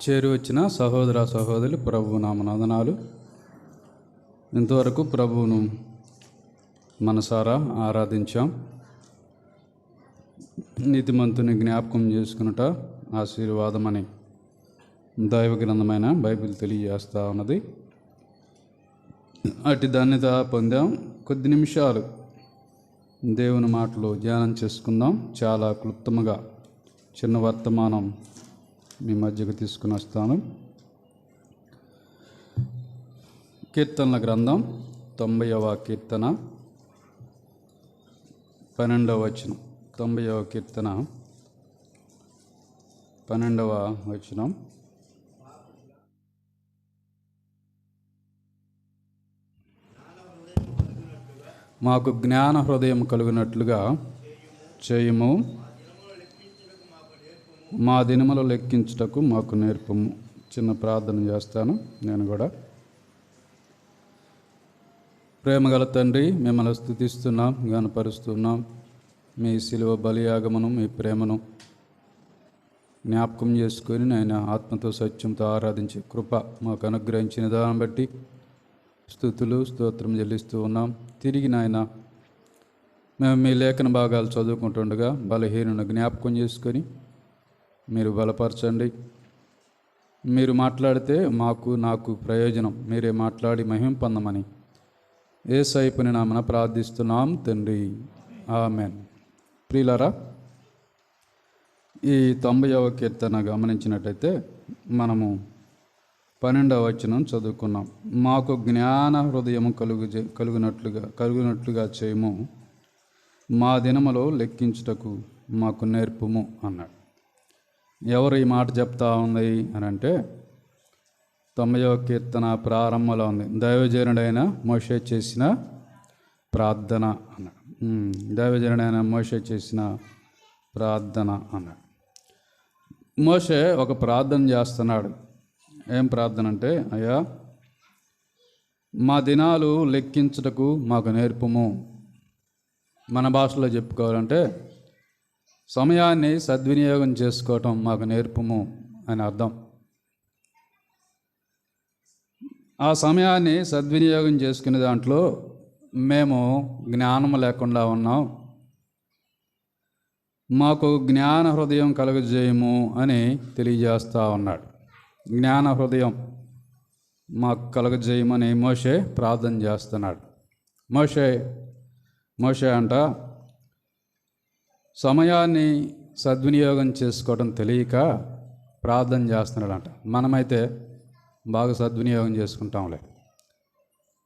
చేరి వచ్చిన సహోదర సహోదరులు ప్రభువు నామనాదనాలు. ఇంతవరకు ప్రభువును మనసారా ఆరాధించాం. నీతిమంతుని జ్ఞాపకం చేసుకునుట ఆశీర్వాదమని దైవ గ్రంథమైన బైబిల్ తెలియజేస్తూ ఉన్నది. అటు ధన్యత పొందాం. కొద్ది నిమిషాలు దేవుని మాటలు ధ్యానం చేసుకుందాం. చాలా క్లుప్తముగా చిన్న వర్తమానం మీ మధ్యకు తీసుకుని వస్తాను. కీర్తనల గ్రంథం 90వ కీర్తన 12వ వచనం. 90వ కీర్తన 12వ వచనం. మాకు జ్ఞాన హృదయం కలుగునట్లుగా చేయము, మా దినములు లెక్కించుటకు మాకు నేర్పము. చిన్న ప్రార్థన చేస్తాను నేను కూడా. ప్రేమగల తండ్రి, మిమ్మల్ని స్తుతిస్తున్నాం, గణపరుస్తున్నాం. మీ శిలువ బలియాగమును, మీ ప్రేమను జ్ఞాపకం చేసుకొని నాయన ఆత్మతో సత్యంతో ఆరాధించే కృప మాకు అనుగ్రహించిన దాన్ని బట్టి స్తుతులు స్తోత్రం చెల్లిస్తూ ఉన్నాం. తిరిగి నాయన మేము మీ లేఖన భాగాలు చదువుకుంటుండగా బలహీనను జ్ఞాపకం చేసుకొని మీరు బలపరచండి. మీరు మాట్లాడితే నాకు ప్రయోజనం. మీరే మాట్లాడి మహిమ పొందమని యేసయ్య నామమున ప్రార్థిస్తున్నాం తండ్రి, ఆమెన్. ప్రియులారా, ఈ 90వ కీర్తన గమనించినట్టయితే మనము 12వ వచనం చదువుకున్నాం. మాకు జ్ఞాన హృదయము కలుగునట్లుగా చేయము, మా దినములో లెక్కించుటకు మాకు నేర్పుము అన్నాడు. ఎవరు ఈ మాట చెప్తా ఉంది అని అంటే 90వ కీర్తన ప్రారంభంలో ఉంది. దైవజనుడైన మోషే చేసిన ప్రార్థన అన్నాడు. దైవజనుడైన మోషే చేసిన ప్రార్థన అన్నాడు. మోషే ఒక ప్రార్థన చేస్తున్నాడు. ఏం ప్రార్థన అంటే, అయ్యా మా దినాలు లెక్కించుటకు మాకు నేర్పుము. మన భాషలో చెప్పుకోవాలంటే సమయాన్ని సద్వినియోగం చేసుకోవటం మాకు నేర్పుము అని అర్థం. ఆ సమయాన్ని సద్వినియోగం చేసుకునే దాంట్లో మేము జ్ఞానం లేకుండా ఉన్నాం. మాకు జ్ఞాన హృదయం కలుగజేయము అని తెలియజేస్తూ ఉన్నాడు. జ్ఞాన హృదయం మాకు కలుగజేయమని మోషే ప్రార్థన చేస్తున్నాడు. మోషే అంట సమయాన్ని సద్వినియోగం చేసుకోవడం తెలియక ప్రార్థన చేస్తున్నాడంట. మనమైతే బాగా సద్వినియోగం చేసుకుంటాంలే,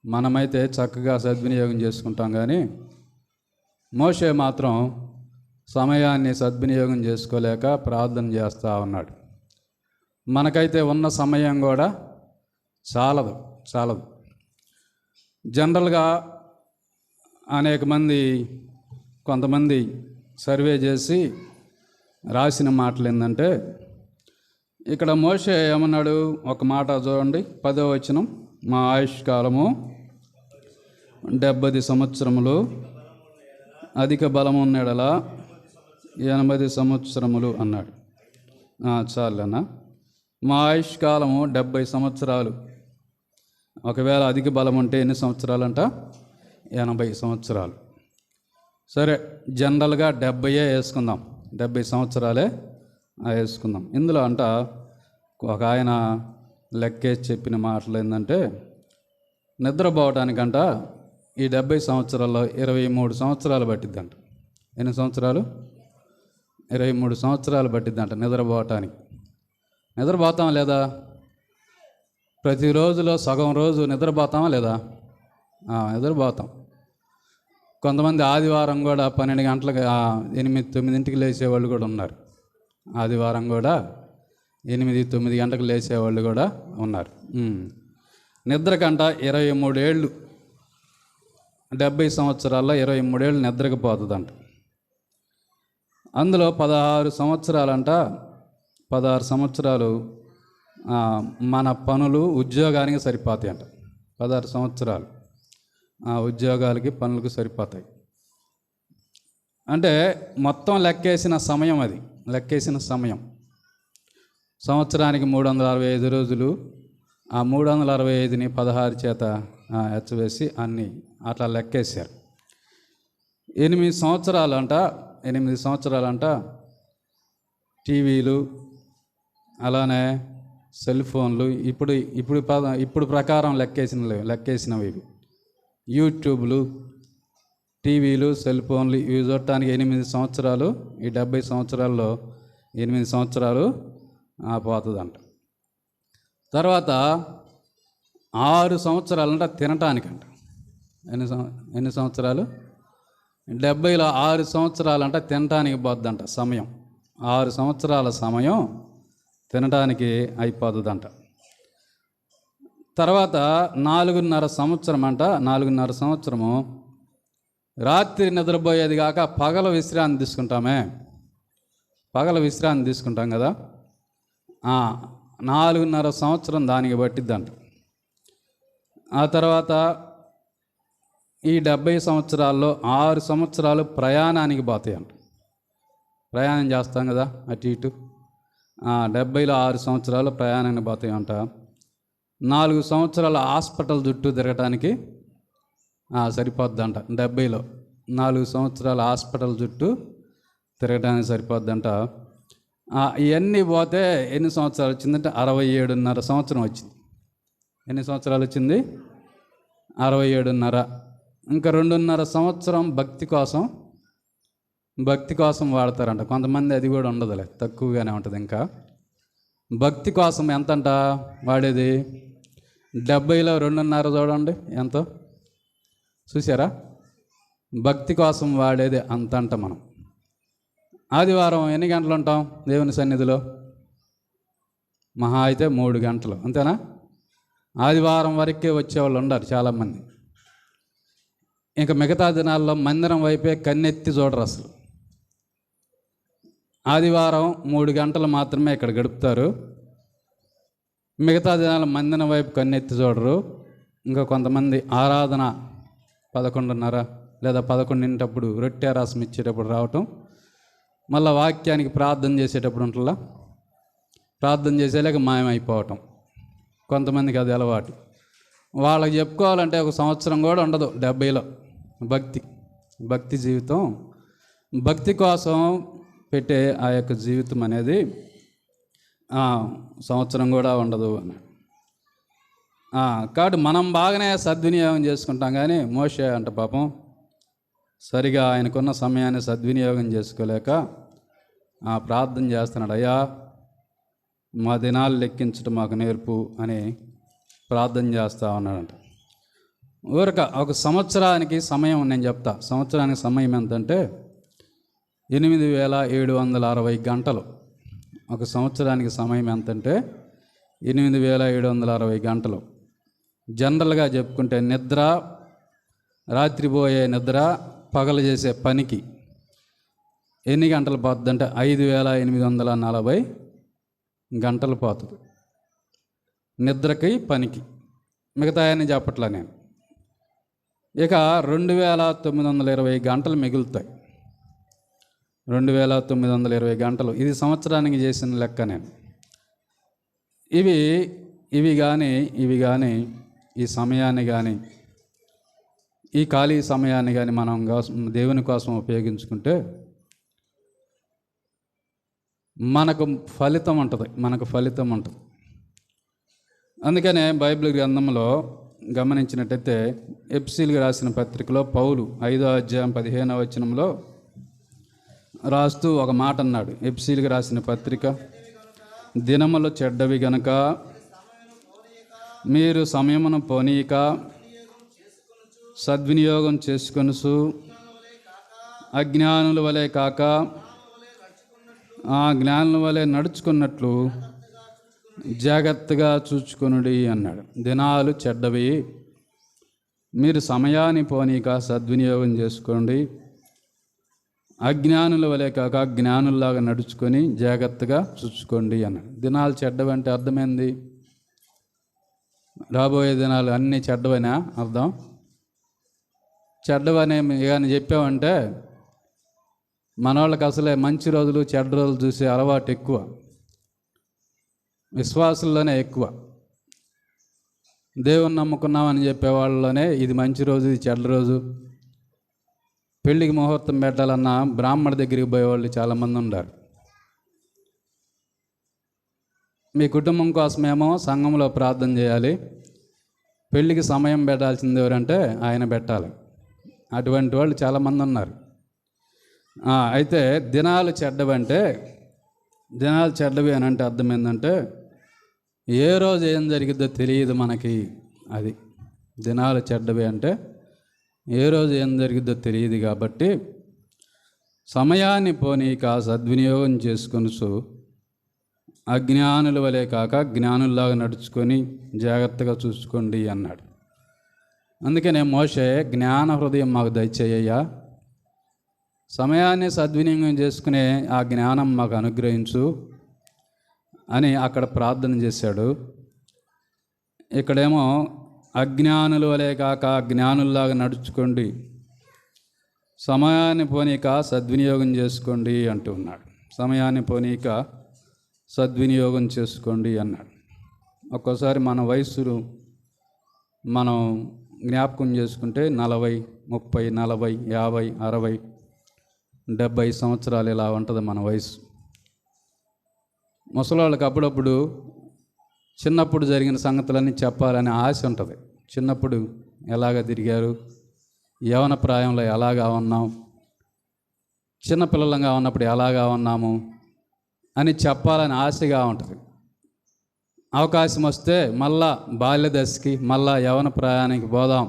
మనమైతే చక్కగా సద్వినియోగం చేసుకుంటాం. కానీ మోషే మాత్రం సమయాన్ని సద్వినియోగం చేసుకోలేక ప్రార్థన చేస్తూ ఉన్నాడు. మనకైతే ఉన్న సమయం కూడా చాలదు. జనరల్గా కొంతమంది సర్వే చేసి రాసిన మాటలు ఏంటంటే, ఇక్కడ మోషే ఏమన్నాడు, ఒక మాట చూడండి, 10వ వచనం. మా ఆయుష్కాలము 70 సంవత్సరములు, అధిక బలము ఉన్నెడల 80 సంవత్సరములు అన్నాడు. చాలన్నా, మా ఆయుష్కాలము 70 సంవత్సరాలు. ఒకవేళ అధిక బలం ఉంటే ఎన్ని సంవత్సరాలు అంట? 80 సంవత్సరాలు. సరే, జనరల్గా 70 వేసుకుందాం, 70 సంవత్సరాలే వేసుకుందాం. ఇందులో అంట ఒక ఆయన లెక్కేసి చెప్పిన మాటలు ఏంటంటే, నిద్రపోవటానికంట ఈ 70 సంవత్సరాల్లో 23 సంవత్సరాలు పట్టిద్దంట. ఎన్ని సంవత్సరాలు? 23 సంవత్సరాలు పట్టిద్దంట నిద్రపోవటానికి. నిద్రపోతామా లేదా? ప్రతిరోజులో సగం రోజు నిద్రపోతామా లేదా? నిద్రపోతాం. కొంతమంది ఆదివారం కూడా 12 గంటలకు 8-9 లేచేవాళ్ళు కూడా ఉన్నారు. ఆదివారం కూడా 8-9 గంటలకు లేచేవాళ్ళు కూడా ఉన్నారు. నిద్రకంట 23 ఏళ్ళు, 70 సంవత్సరాల్లో 23 ఏళ్ళు నిద్రకు పోతుందంట. అందులో 16 సంవత్సరాలంట, 16 సంవత్సరాలు మన పనులు ఉద్యోగానికి సరిపోతాయి అంట. 16 సంవత్సరాలు ఉద్యోగాలకి పనులకు సరిపోతాయి. అంటే మొత్తం లెక్కేసిన సమయం, అది లెక్కేసిన సమయం. సంవత్సరానికి 365 రోజులు. ఆ 365ని 16 చేత హెచ్చవేసి అన్నీ అట్లా లెక్కేశారు. 8 సంవత్సరాలంట టీవీలు, అలానే సెల్ ఫోన్లు, ఇప్పుడు ప్రకారం లెక్కేసినవి ఇవి. యూట్యూబ్లు, టీవీలు, సెల్ ఫోన్లు ఇవి చూడటానికి 8 సంవత్సరాలు. ఈ 70 సంవత్సరాల్లో 8 సంవత్సరాలు పోతుందంట. తర్వాత 6 సంవత్సరాలంట తినటానికంట. ఎన్ని సంవత్సరాలు? 70లో 6 సంవత్సరాలంట తినటానికి పోద్దంట సమయం. 6 సంవత్సరాల సమయం తినటానికి అయిపోతుందంట. తర్వాత 4.5 సంవత్సరం అంట. 4.5 సంవత్సరము రాత్రి నిద్రపోయేది కాక పగల విశ్రాంతి తీసుకుంటాం కదా. 4.5 సంవత్సరం దానికి పట్టిద్దంట. ఆ తర్వాత ఈ 70 సంవత్సరాల్లో 6 సంవత్సరాలు ప్రయాణానికి పోతాయంట. ప్రయాణం చేస్తాం కదా అటు ఇటు. 70లో 6 సంవత్సరాలు ప్రయాణానికి పోతాయంట. 4 సంవత్సరాల హాస్పిటల్ చుట్టూ తిరగటానికి సరిపోద్దంట. 70లో 4 సంవత్సరాల హాస్పిటల్ చుట్టూ తిరగటానికి సరిపోద్దంట. ఇవన్నీ పోతే ఎన్ని సంవత్సరాలు వచ్చిందంటే 67.5 సంవత్సరం వచ్చింది. ఎన్ని సంవత్సరాలు వచ్చింది? 67.5. ఇంకా 2.5 సంవత్సరం భక్తి కోసం వాడతారంట. కొంతమంది అది కూడా ఉండదులే, తక్కువగానే ఉంటుంది. ఇంకా భక్తి కోసం ఎంతంట వాడేది? 70లో 2.5 చూడండి ఎంతో, చూసారా? భక్తి కోసం వాడేది అంతంట. మనం ఆదివారం ఎన్ని గంటలు ఉంటాం దేవుని సన్నిధిలో? మహా అయితే 3 గంటలు, అంతేనా? ఆదివారం వరకే వచ్చేవాళ్ళు ఉండరు చాలామంది. ఇంకా మిగతా దినాల్లో మందిరం వైపే కన్నెత్తి చూడరు అసలు. ఆదివారం 3 గంటలు మాత్రమే ఇక్కడ గడుపుతారు. మిగతా దినాలు మందిరం వైపు కన్నెత్తి చూడరు. ఇంకా కొంతమంది ఆరాధన 11:30 లేదా 11 రొట్టె రసం ఇచ్చేటప్పుడు రావటం, మళ్ళీ వాక్యానికి ప్రార్థన చేసేటప్పుడు ఉంటుందా, ప్రార్థన చేసేలాగా మాయమైపోవటం. కొంతమందికి అది అలవాటు. వాళ్ళకి చెప్పుకోవాలంటే 1 సంవత్సరం కూడా ఉండదు 70లో. భక్తి జీవితం, భక్తి కోసం పెట్టే ఆ యొక్క జీవితం అనేది సంవత్సరం కూడా ఉండదు అని. కాబట్టి మనం బాగానే సద్వినియోగం చేసుకుంటాం. కానీ మోషే అంట పాపం సరిగా ఆయనకున్న సమయాన్ని సద్వినియోగం చేసుకోలేక ప్రార్థన చేస్తున్నాడు. అయ్యా, మా దినాలు లెక్కించడం మాకు నేర్పు అని ప్రార్థన చేస్తూ ఉన్నాడంట. ఒక సంవత్సరానికి సమయం నేను చెప్తా. సంవత్సరానికి సమయం ఎంతంటే 8760 గంటలు. ఒక సంవత్సరానికి సమయం ఎంతంటే 8760 గంటలు. జనరల్గా చెప్పుకుంటే నిద్ర, రాత్రిపోయే నిద్ర, పగలు చేసే పనికి ఎన్ని గంటలు పోతుందంటే 5840 గంటలు పోతుంది. నిద్రకి, పనికి. మిగతా అన్నీ చెప్పట్లా నేను. ఇక 2920 గంటలు మిగులుతాయి. 2920 గంటలు. ఇది సంవత్సరానికి చేసిన లెక్క నేను. ఇవి కానీ ఈ సమయాన్ని కానీ, ఈ ఖాళీ సమయాన్ని కానీ మనం దేవుని కోసం ఉపయోగించుకుంటే మనకు ఫలితం ఉంటుంది. అందుకనే బైబిల్ గ్రంథంలో గమనించినట్టయితే ఎఫెసీయులకు రాసిన పత్రికలో పౌలు 5వ అధ్యాయం 15వ వచనంలో రాస్తూ ఒక మాట అన్నాడు. ఎఫెసీయులకు రాసిన పత్రిక, దినములు చెడ్డవి గనక మీరు సమయమును పోనీయక సద్వినియోగం చేసుకొనుచు అజ్ఞానుల వలె కాక జ్ఞానుల వలె నడుచుకున్నట్లు జాగ్రత్తగా చూచుకొనుడి అన్నాడు. దినాలు చెడ్డవి, మీరు సమయాన్ని పోనీక సద్వినియోగం చేసుకోండి. అజ్ఞానుల వలె కాక జ్ఞానుల్లాగా నడుచుకొని జాగ్రత్తగా చూసుకోండి అన్నాడు. దినాలు చెడ్డవి అంటే అర్థమైంది? రాబోయే దినాలు అన్నీ చెడ్డవనా అర్థం? చెడ్డవనే కానీ చెప్పామంటే మన వాళ్ళకి అసలే మంచి రోజులు చెడ్డ రోజులు చూసే అలవాటు ఎక్కువ. విశ్వాసుల్లోనే ఎక్కువ. దేవుని నమ్ముకున్నామని చెప్పే వాళ్ళలోనే ఇది మంచి రోజు, ఇది చెడ్డ రోజు, పెళ్ళికి ముహూర్తం పెట్టాలన్నా బ్రాహ్మణ దగ్గరికి పోయేవాళ్ళు చాలామంది ఉన్నారు. మీ కుటుంబం కోసమేమో సంఘంలో ప్రార్థన చేయాలి, పెళ్ళికి సమయం పెట్టాల్సింది ఎవరంటే ఆయన పెట్టాలి. అటువంటి వాళ్ళు చాలామంది ఉన్నారు. అయితే దినాలు చెడ్డవి అని అంటే అర్థం ఏంటంటే ఏ రోజు ఏం జరిగిద్దో తెలియదు మనకి. అది దినాలు చెడ్డవి అంటే ఏ రోజు ఏం జరిగిద్దో తెలియదు. కాబట్టి సమయాన్ని పోనీక సద్వినియోగం చేసుకొనుచు అజ్ఞానుల వలె కాక జ్ఞానుల్లాగా నడుచుకొని జాగ్రత్తగా చూసుకోండి అన్నాడు. అందుకనే మోషే జ్ఞాన హృదయం మాకు దయచేయ్యా, సమయాన్ని సద్వినియోగం చేసుకునే ఆ జ్ఞానం మాకు అనుగ్రహించు అని అక్కడ ప్రార్థన చేశాడు. ఇక్కడేమో అజ్ఞానుల వలె కాక జ్ఞానుల్లాగా నడుచుకోండి, సమయాన్ని పోనీక సద్వినియోగం చేసుకోండి అంటూ ఉన్నాడు. సమయాన్ని పోనీక సద్వినియోగం చేసుకోండి అన్నాడు. ఒక్కోసారి మన వయస్సును మనం జ్ఞాపకం చేసుకుంటే 40, 30, 40, 50, 60, 70 సంవత్సరాలు ఇలా ఉంటుంది మన వయసు. ముసలోళ్ళకి అప్పుడప్పుడు చిన్నప్పుడు జరిగిన సంగతులన్నీ చెప్పాలనే ఆశ ఉంటుంది. చిన్నప్పుడు ఎలాగ తిరిగారు, యవన ప్రాయంలో ఎలాగా ఉన్నాం, చిన్నపిల్లలంగా ఉన్నప్పుడు ఎలాగా ఉన్నాము అని చెప్పాలని ఆశగా ఉంటుంది. అవకాశం వస్తే మళ్ళా బాల్య దశకి, మళ్ళా యవన ప్రాయానికి పోదాం,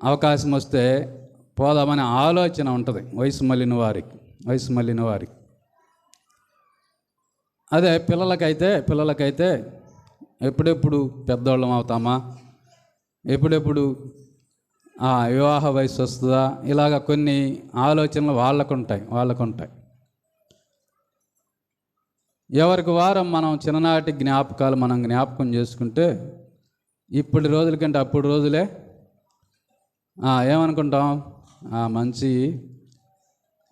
అవకాశం వస్తే పోదామనే ఆలోచన ఉంటుంది వయసు మళ్ళిన వారికి. అదే పిల్లలకైతే ఎప్పుడెప్పుడు పెద్దోళ్ళం అవుతామా, ఎప్పుడెప్పుడు వివాహ వయసు వస్తుందా, ఇలాగ కొన్ని ఆలోచనలు వాళ్ళకుంటాయి. ఎవరికి వారం మనం చిన్ననాటి జ్ఞాపకాలు మనం జ్ఞాపకం చేసుకుంటే ఇప్పటి రోజుల కంటే అప్పుడు రోజులే ఏమనుకుంటాం, మంచి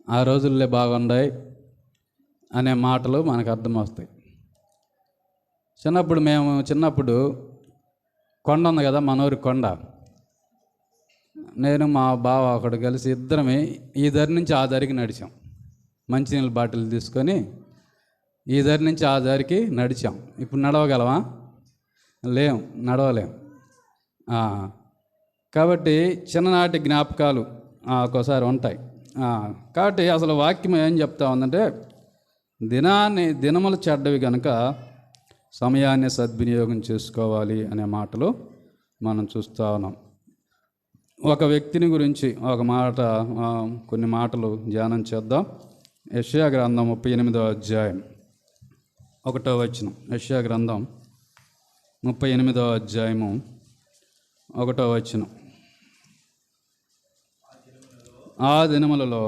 ఆ రోజుల్లే బాగున్నాయి అనే మాటలు మనకు అర్థమవుతాయి. చిన్నప్పుడు కొండ ఉంది కదా, మన ఊరి కొండ, నేను మా బావ ఒకడు కలిసి ఇద్దరమే ఈ దరి నుంచి ఆ దరికి నడిచాం. మంచినీళ్ళ బాటిల్ తీసుకొని ఈ దరి నుంచి ఆ దరికి నడిచాం. ఇప్పుడు నడవగలమా? నడవలేం. కాబట్టి చిన్ననాటి జ్ఞాపకాలు ఒక్కోసారి ఉంటాయి. కాబట్టి అసలు వాక్యం ఏం చెప్తా ఉందంటే దినములు చెడ్డవి కనుక సమయాన్ని సద్వినియోగం చేసుకోవాలి అనే మాటలు మనం చూస్తూ ఉన్నాం. ఒక వ్యక్తిని గురించి కొన్ని మాటలు ధ్యానం చేద్దాం. యెషయా గ్రంథం 38వ అధ్యాయం 1వ వచనం. యెషయా గ్రంథం 38వ అధ్యాయము 1వ వచనం. ఆ దినములలో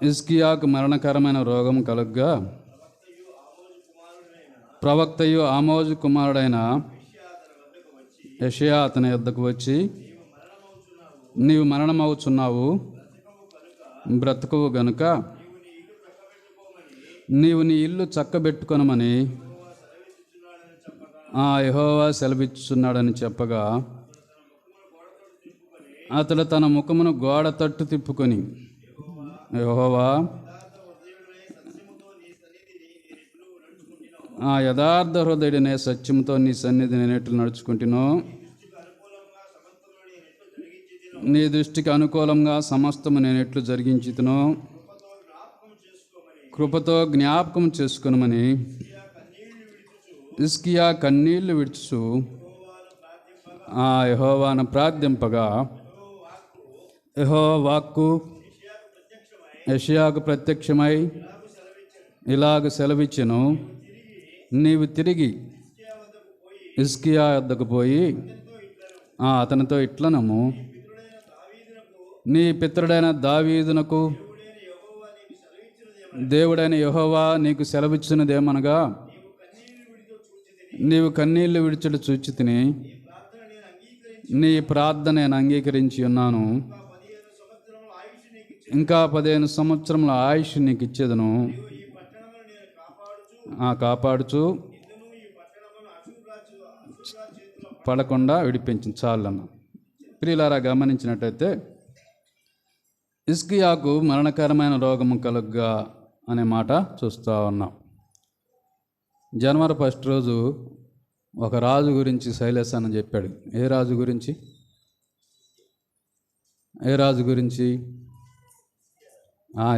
హిజ్కియాకు మరణకరమైన రోగం కలుగ్గా ప్రవక్తయు ఆమోజు కుమారుడైన యెషయా అతని యొద్దకు వచ్చి, నీవు మరణమవుచున్నావు, బ్రతుకువు గనుక నీవు నీ ఇల్లు చక్కబెట్టుకొనమని యెహోవా సెలవిచ్చుచున్నాడని చెప్పగా, అతడు తన ముఖమును గోడ తట్టు తిప్పుకొని, యెహోవా, యథార్థ హృదయుడనే సత్యముతో నీ సన్నిధి నేను ఎట్లు నడుచుకుంటునో, నీ దృష్టికి అనుకూలంగా సమస్తము నేను ఎట్లు జరిగించుతునో కృపతో జ్ఞాపకం చేసుకునమని హిజ్కియా కన్నీళ్లు విడుచు యెహోవాను ప్రార్థింపగా, యెహోవా వాక్కు యెషయాకు ప్రత్యక్షమై ఇలాగ సెలవిచ్చెను, నీవు తిరిగి హిజ్కియా వద్దకు పోయి అతనితో ఇట్లనము, నీ పితరుడైన దావీదునకు దేవుడైన యెహోవా నీకు సెలవిచ్చినదేమనగా, నీవు కన్నీళ్లు విడిచుట చూచి తిని నీ ప్రార్థన నేను అంగీకరించి ఉన్నాను, ఇంకా 15 సంవత్సరముల ఆయుష్ నీకు ఇచ్చేదను, కాపాడుచు పడకుండా విడిపించింది. చాలన్న ప్రియులారా, గమనించినట్టయితే హిజ్కియాకు మరణకరమైన రోగము కలుగ్గా అనే మాట చూస్తూ ఉన్నాం. జనవరి 1 రోజు ఒక రాజు గురించి శైలేశ్ అని చెప్పాడు. ఏ రాజు గురించి?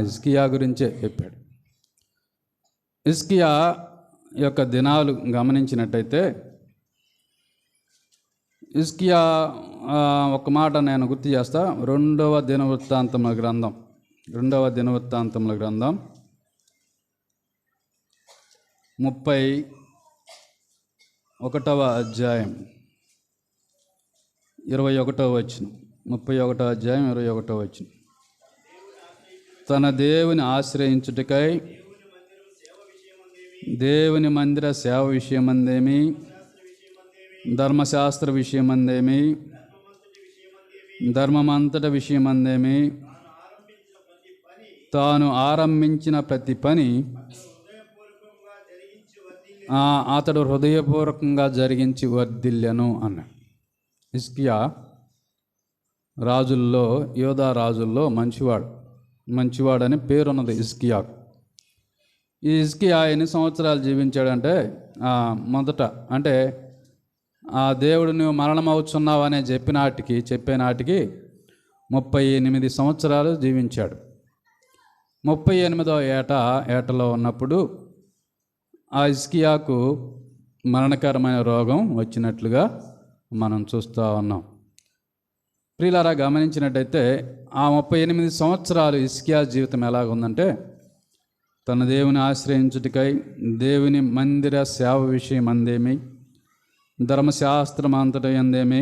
హిజ్కియా గురించే చెప్పాడు. హిజ్కియా యొక్క దినాలు గమనించినట్టయితే హిజ్కియా ఒక మాట నేను గుర్తు చేస్తా. 2వ దినవృత్తాంతముల గ్రంథం 31వ అధ్యాయం 21వ వచనం. 31వ అధ్యాయం 21వ వచనం. తన దేవుని ఆశ్రయించుటకై దేవుని మందిర సేవ విషయమందేమి, ధర్మశాస్త్ర విషయమందేమి, ధర్మమంతట విషయమందేమి, తాను ఆరంభించిన ప్రతి పని అతడు హృదయపూర్వకంగా జరిగించి వర్ధిల్లెను అన్నాడు. హిజ్కియా రాజుల్లో, యోధా రాజుల్లో మంచివాడని పేరున్నది హిజ్కియాకు. ఈ హిజ్కియా ఎన్ని సంవత్సరాలు జీవించాడంటే, మొదట అంటే దేవుడు నువ్వు మరణమవుతున్నావు అనే చెప్పే నాటికి 38 సంవత్సరాలు జీవించాడు. 38వ ఏటలో ఉన్నప్పుడు ఆ హిజ్కియాకు మరణకరమైన రోగం వచ్చినట్లుగా మనం చూస్తూ ఉన్నాం. ప్రియులారా, గమనించినట్టయితే ఆ 38 సంవత్సరాలు హిజ్కియా జీవితం ఎలాగుందంటే, తన దేవుని ఆశ్రయించుటకై దేవుని మందిర సేవ విషయం అందేమి, ధర్మశాస్త్రం అంతటి ఎందేమి,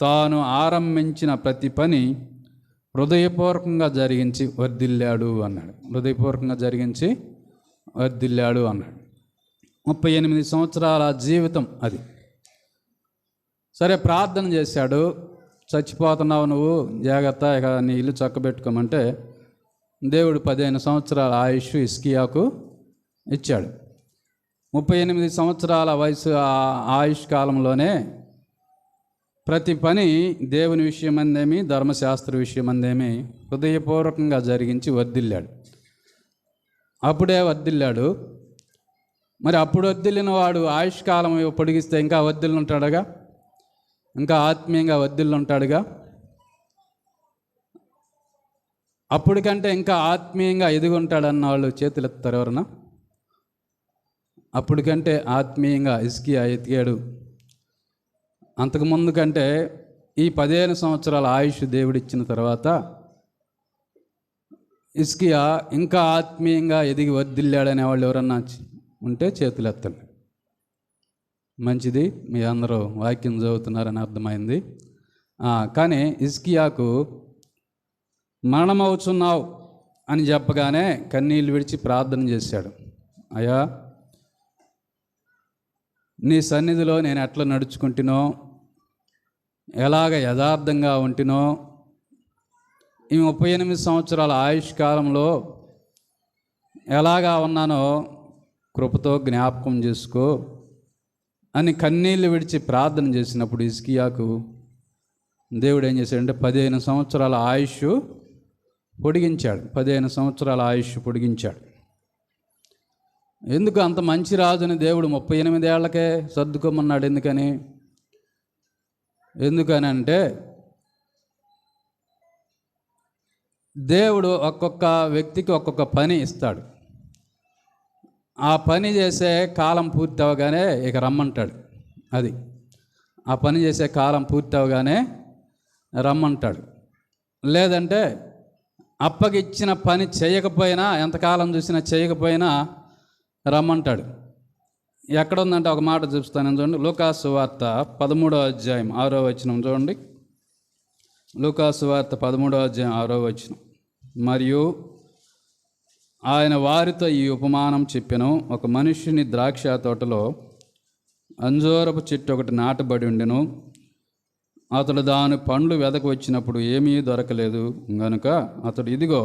తాను ఆరంభించిన ప్రతి పని హృదయపూర్వకంగా జరిగించి వర్ధిల్లాడు అన్నాడు. 38 సంవత్సరాల జీవితం అది. సరే, ప్రార్థన చేశాడు. చచ్చిపోతున్నావు నువ్వు, జాగ్రత్త, ఇక నీ ఇల్లు చక్కబెట్టుకోమంటే దేవుడు 15 సంవత్సరాల ఆయుష్ హిజ్కియాకు ఇచ్చాడు. 38 సంవత్సరాల వయసు ఆయుష్ కాలంలోనే ప్రతి పని దేవుని విషయమందేమి, ధర్మశాస్త్ర విషయమందేమి హృదయపూర్వకంగా జరిగించి వర్ధిల్లాడు. అప్పుడే వర్ధిల్లాడు. మరి అప్పుడు వర్ధిల్లిన వాడు ఆయుష్ కాలం పొడిగిస్తే ఇంకా వర్ధిల్లుంటాడుగా, ఇంకా ఆత్మీయంగా వర్ధిల్లుంటాడుగా. అప్పటికంటే ఇంకా ఆత్మీయంగా ఎదుగుంటాడన్న వాళ్ళు చేతులు ఎత్తారు ఎవరన్నా? అప్పటికంటే ఆత్మీయంగా హిజ్కియా ఎదిగాడు. అంతకుముందు కంటే ఈ 15 సంవత్సరాల ఆయుష్ దేవుడిచ్చిన తర్వాత హిజ్కియా ఇంకా ఆత్మీయంగా ఎదిగి వర్ధిల్లాడనే వాళ్ళు ఎవరన్నా ఉంటే చేతులు ఎత్తండి. మంచిది, మీ అందరూ వాక్యం చదువుతున్నారని అర్థమైంది. కానీ హిజ్కియాకు మరణమవుతున్నావు అని చెప్పగానే కన్నీళ్ళు విడిచి ప్రార్థన చేశాడు. అయ్యా, నీ సన్నిధిలో నేను ఎట్లా నడుచుకుంటునో, ఎలాగ యథార్థంగా ఉంటునో, ఈ 38 సంవత్సరాల ఆయుష్ కాలంలో ఎలాగా ఉన్నానో కృపతో జ్ఞాపకం చేసుకో అని కన్నీళ్ళు విడిచి ప్రార్థన చేసినప్పుడు హిజ్కియాకు దేవుడు ఏం చేశాడంటే 15 సంవత్సరాల ఆయుష్ పొడిగించాడు. 15 సంవత్సరాల ఆయుష్ పొడిగించాడు. ఎందుకు అంత మంచి రాజుని దేవుడు 38 ఏళ్లకే సర్దుకోమన్నాడు? ఎందుకని అంటే దేవుడు ఒక్కొక్క వ్యక్తికి ఒక్కొక్క పని ఇస్తాడు. ఆ పని చేసే కాలం పూర్తి అవగానే ఇక రమ్మంటాడు. అది ఆ పని చేసే కాలం పూర్తి అవగానే రమ్మంటాడు. లేదంటే అప్పగిచ్చిన పని చేయకపోయినా, ఎంతకాలం చూసినా చేయకపోయినా రమ్మంటాడు. ఎక్కడుందంటే ఒక మాట చూపిస్తాను చూడండి. లూకాసు వార్త 13వ అధ్యాయం 6వ వచనం చూడండి. లూకాసు వార్త 13వ అధ్యాయం 6వ వచనం. మరియు ఆయన వారితో ఈ ఉపమానం చెప్పెను. ఒక మనుష్యుని ద్రాక్ష తోటలో అంజూరపు చెట్టు ఒకటి నాటబడి ఉండెను. అతడు దాని పండ్లు వెదకు వచ్చినప్పుడు ఏమీ దొరకలేదు గనుక అతడు, ఇదిగో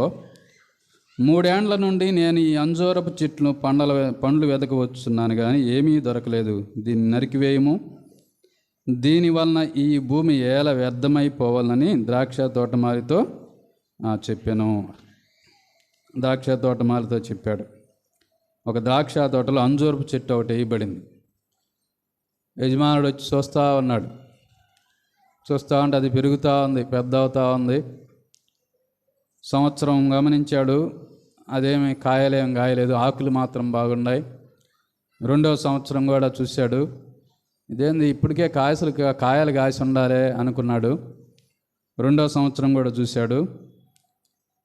3 ఏండ్ల నుండి నేను ఈ అంజూరపు చెట్లు పండ్లు వెతకవచ్చున్నాను, కానీ ఏమీ దొరకలేదు. దీన్ని నరికివేయము, దీని వలన ఈ భూమి ఏల వ్యర్థమైపోవాలని ద్రాక్ష తోటమాలితో చెప్పాను. ద్రాక్ష తోటమాలితో చెప్పాడు. ఒక ద్రాక్ష తోటలో అంజూరపు చెట్టు ఒకటి వేయబడింది. యజమానుడు వచ్చి చూస్తూ ఉన్నాడు. చూస్తూ ఉంటే అది పెరుగుతూ ఉంది, పెద్ద అవుతూ ఉంది. సంవత్సరం గమనించాడు, అదేమి కాయలేం కాయలేదు, ఆకులు మాత్రం బాగున్నాయి. 2వ సంవత్సరం కూడా చూశాడు, ఇదేంది ఇప్పటికే కాయలు కాసి ఉండాలి అనుకున్నాడు. 2వ సంవత్సరం కూడా చూశాడు.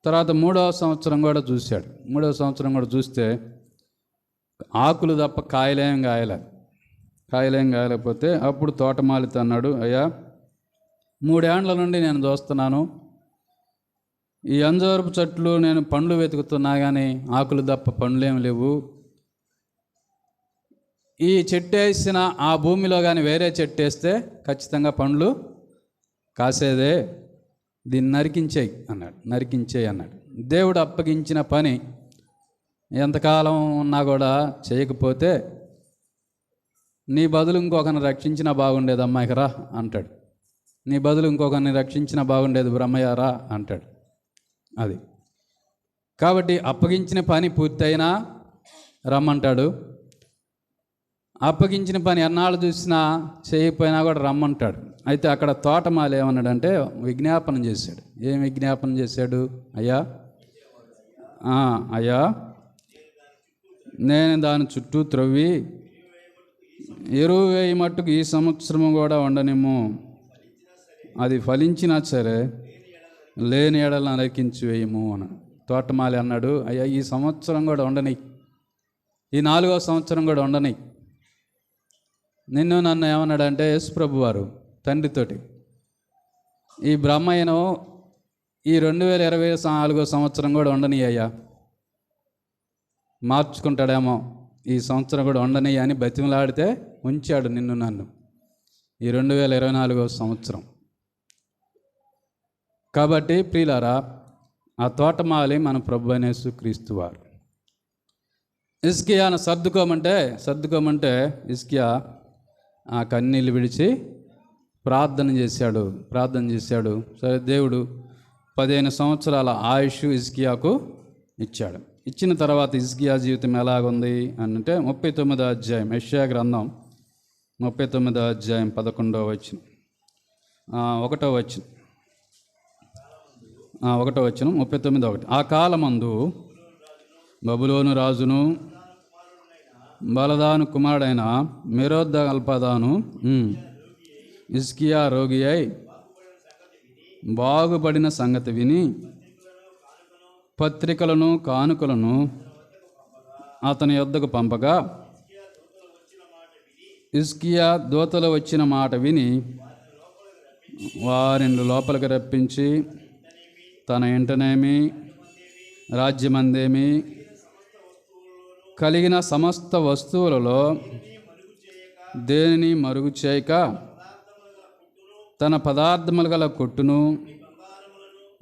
తర్వాత 3వ సంవత్సరం కూడా చూశాడు. 3వ సంవత్సరం కూడా చూస్తే ఆకులు తప్ప కాయలేం కాయలేకపోతే అప్పుడు తోటమాలితో అన్నాడు, అయ్యా 3 ఏండ్ల నుండి నేను చూస్తున్నాను, ఈ అంజూరపు చెట్లు నేను పండ్లు వెతుకుతున్నా కానీ ఆకులు తప్ప పండ్లేమి లేవు. ఈ చెట్టు వేసిన ఆ భూమిలో కానీ వేరే చెట్టు వేస్తే ఖచ్చితంగా పండ్లు కాసేదే, దీన్ని నరికించేయి అన్నాడు. దేవుడు అప్పగించిన పని ఎంతకాలం ఉన్నా కూడా చేయకపోతే నీ బదులు ఇంకొకరిని రక్షించినా బాగుండేది అమ్మాయికి రా అంటాడు. నీ బదులు ఇంకొకరిని రక్షించినా బాగుండేది బ్రహ్మయ్య రా అంటాడు. అది కాబట్టి అప్పగించిన పని పూర్తయినా రమ్మంటాడు. అప్పగించిన పని ఎన్నాళ్ళు చూసినా చేయకపోయినా కూడా రమ్మంటాడు. అయితే అక్కడ తోటమాలి ఏమన్నాడంటే విజ్ఞాపన చేశాడు. ఏం విజ్ఞాపన చేశాడు? అయ్యా నేను దాని చుట్టూ త్రవ్వి ఎరువు వేయి మట్టుకు ఈ సంవత్సరము కూడా ఉండనేమో, అది ఫలించినా సరే లేని ఎడలను నరికించి వేయము అని తోటమాలి అన్నాడు. అయ్యా ఈ సంవత్సరం కూడా ఉండని, ఈ 4వ సంవత్సరం కూడా ఉండని. నన్ను ఏమన్నాడంటే యేసుప్రభు వారు తండ్రితోటి, ఈ బ్రహ్మయ్యను ఈ 2024వ సంవత్సరం కూడా ఉండని అయ్యా, మార్చుకుంటాడేమో, ఈ సంవత్సరం కూడా ఉండని అని బతిమలాడితే ఉంచాడు నన్ను ఈ 2024వ సంవత్సరం. కాబట్టి ప్రియులారా, ఆ తోటమాలి మన ప్రభు అయిన యేసుక్రీస్తు వారు. హిజ్కియాను సర్దుకోమంటే హిజ్కియా ఆ కన్నీళ్ళు విడిచి ప్రార్థన చేశాడు. సరే, దేవుడు 15 సంవత్సరాల ఆయుష్ హిజ్కియాకు ఇచ్చాడు. ఇచ్చిన తర్వాత హిజ్కియా జీవితం ఎలాగుంది అంటే 39వ అధ్యాయం, యెషయా గ్రంథం 39వ అధ్యాయం 11వ వచనం, 1వ వచనం 39:1. ఆ కాలమందు బబులోను రాజును బలదాను కుమారుడైన మెరోదగల్పదాను హిజ్కియా రోగి అయి బాగుపడిన సంగతి విని పత్రికలను కానుకలను అతని యొద్దకు పంపగా, హిజ్కియా దూతలు వచ్చిన మాట విని వారిని లోపలికి రప్పించి తన ఇంటనేమి రాజ్యమందేమి కలిగిన సమస్త వస్తువులలో దేనిని మరుగు చేయక తన పదార్థములు గల కొట్టును,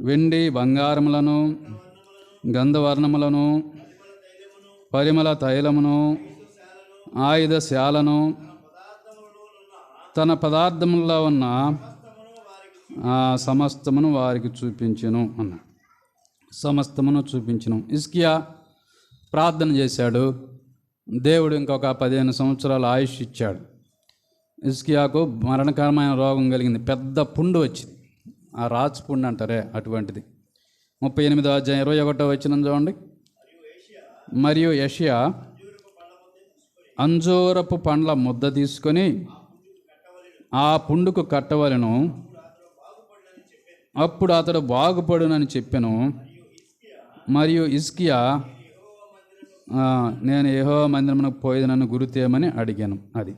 వెండి బంగారములను, గంధవర్ణములను, పరిమళ తైలమును, ఆయుధశాలను, తన పదార్థములలో ఉన్న సమస్తమును వారికి చూపించెను అన్నాడు. సమస్తమును చూపించెను. హిజ్కియా ప్రార్థన చేశాడు. దేవుడు ఇంకొక 15 సంవత్సరాల ఆయుష్ ఇచ్చాడు. హిజ్కియాకు మరణకరమైన రోగం కలిగింది, పెద్ద పుండు వచ్చింది, ఆ రాచు పుండు అంటారే అటువంటిది. 38వ అధ్యాయం 21వ వచనం చూడండి. మరియు యెషయా అంజూరపు పండ్ల ముద్ద తీసుకొని ఆ పుండుకు కట్టవలెను, అప్పుడు అతడు బాగుపడునని చెప్పెను. మరియు హిజ్కియా నేను యెహోవా మందిరమునకు పోయేది నన్ను గుర్తేయమని అడిగాను. అది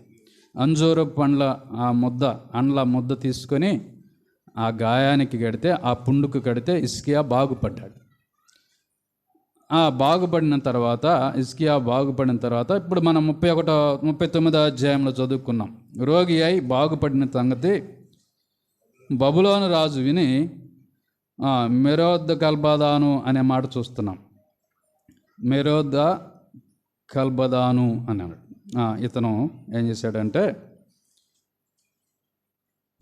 అంజూరపు పండ్ల అండ్ల ముద్ద తీసుకొని ఆ గాయానికి కడితే, ఆ పుండుకు కడితే హిజ్కియా బాగుపడ్డాడు. హిజ్కియా బాగుపడిన తర్వాత ఇప్పుడు మనం 39వ అధ్యాయంలో చదువుకున్నాం. రోగి అయి బాగుపడిన సంగతి బబులోను రాజు విని మెరోదగల్పదాను అనే మాట చూస్తున్నాం. మెరోద కల్బదాను అన్నాడు. ఇతను ఏం చేశాడంటే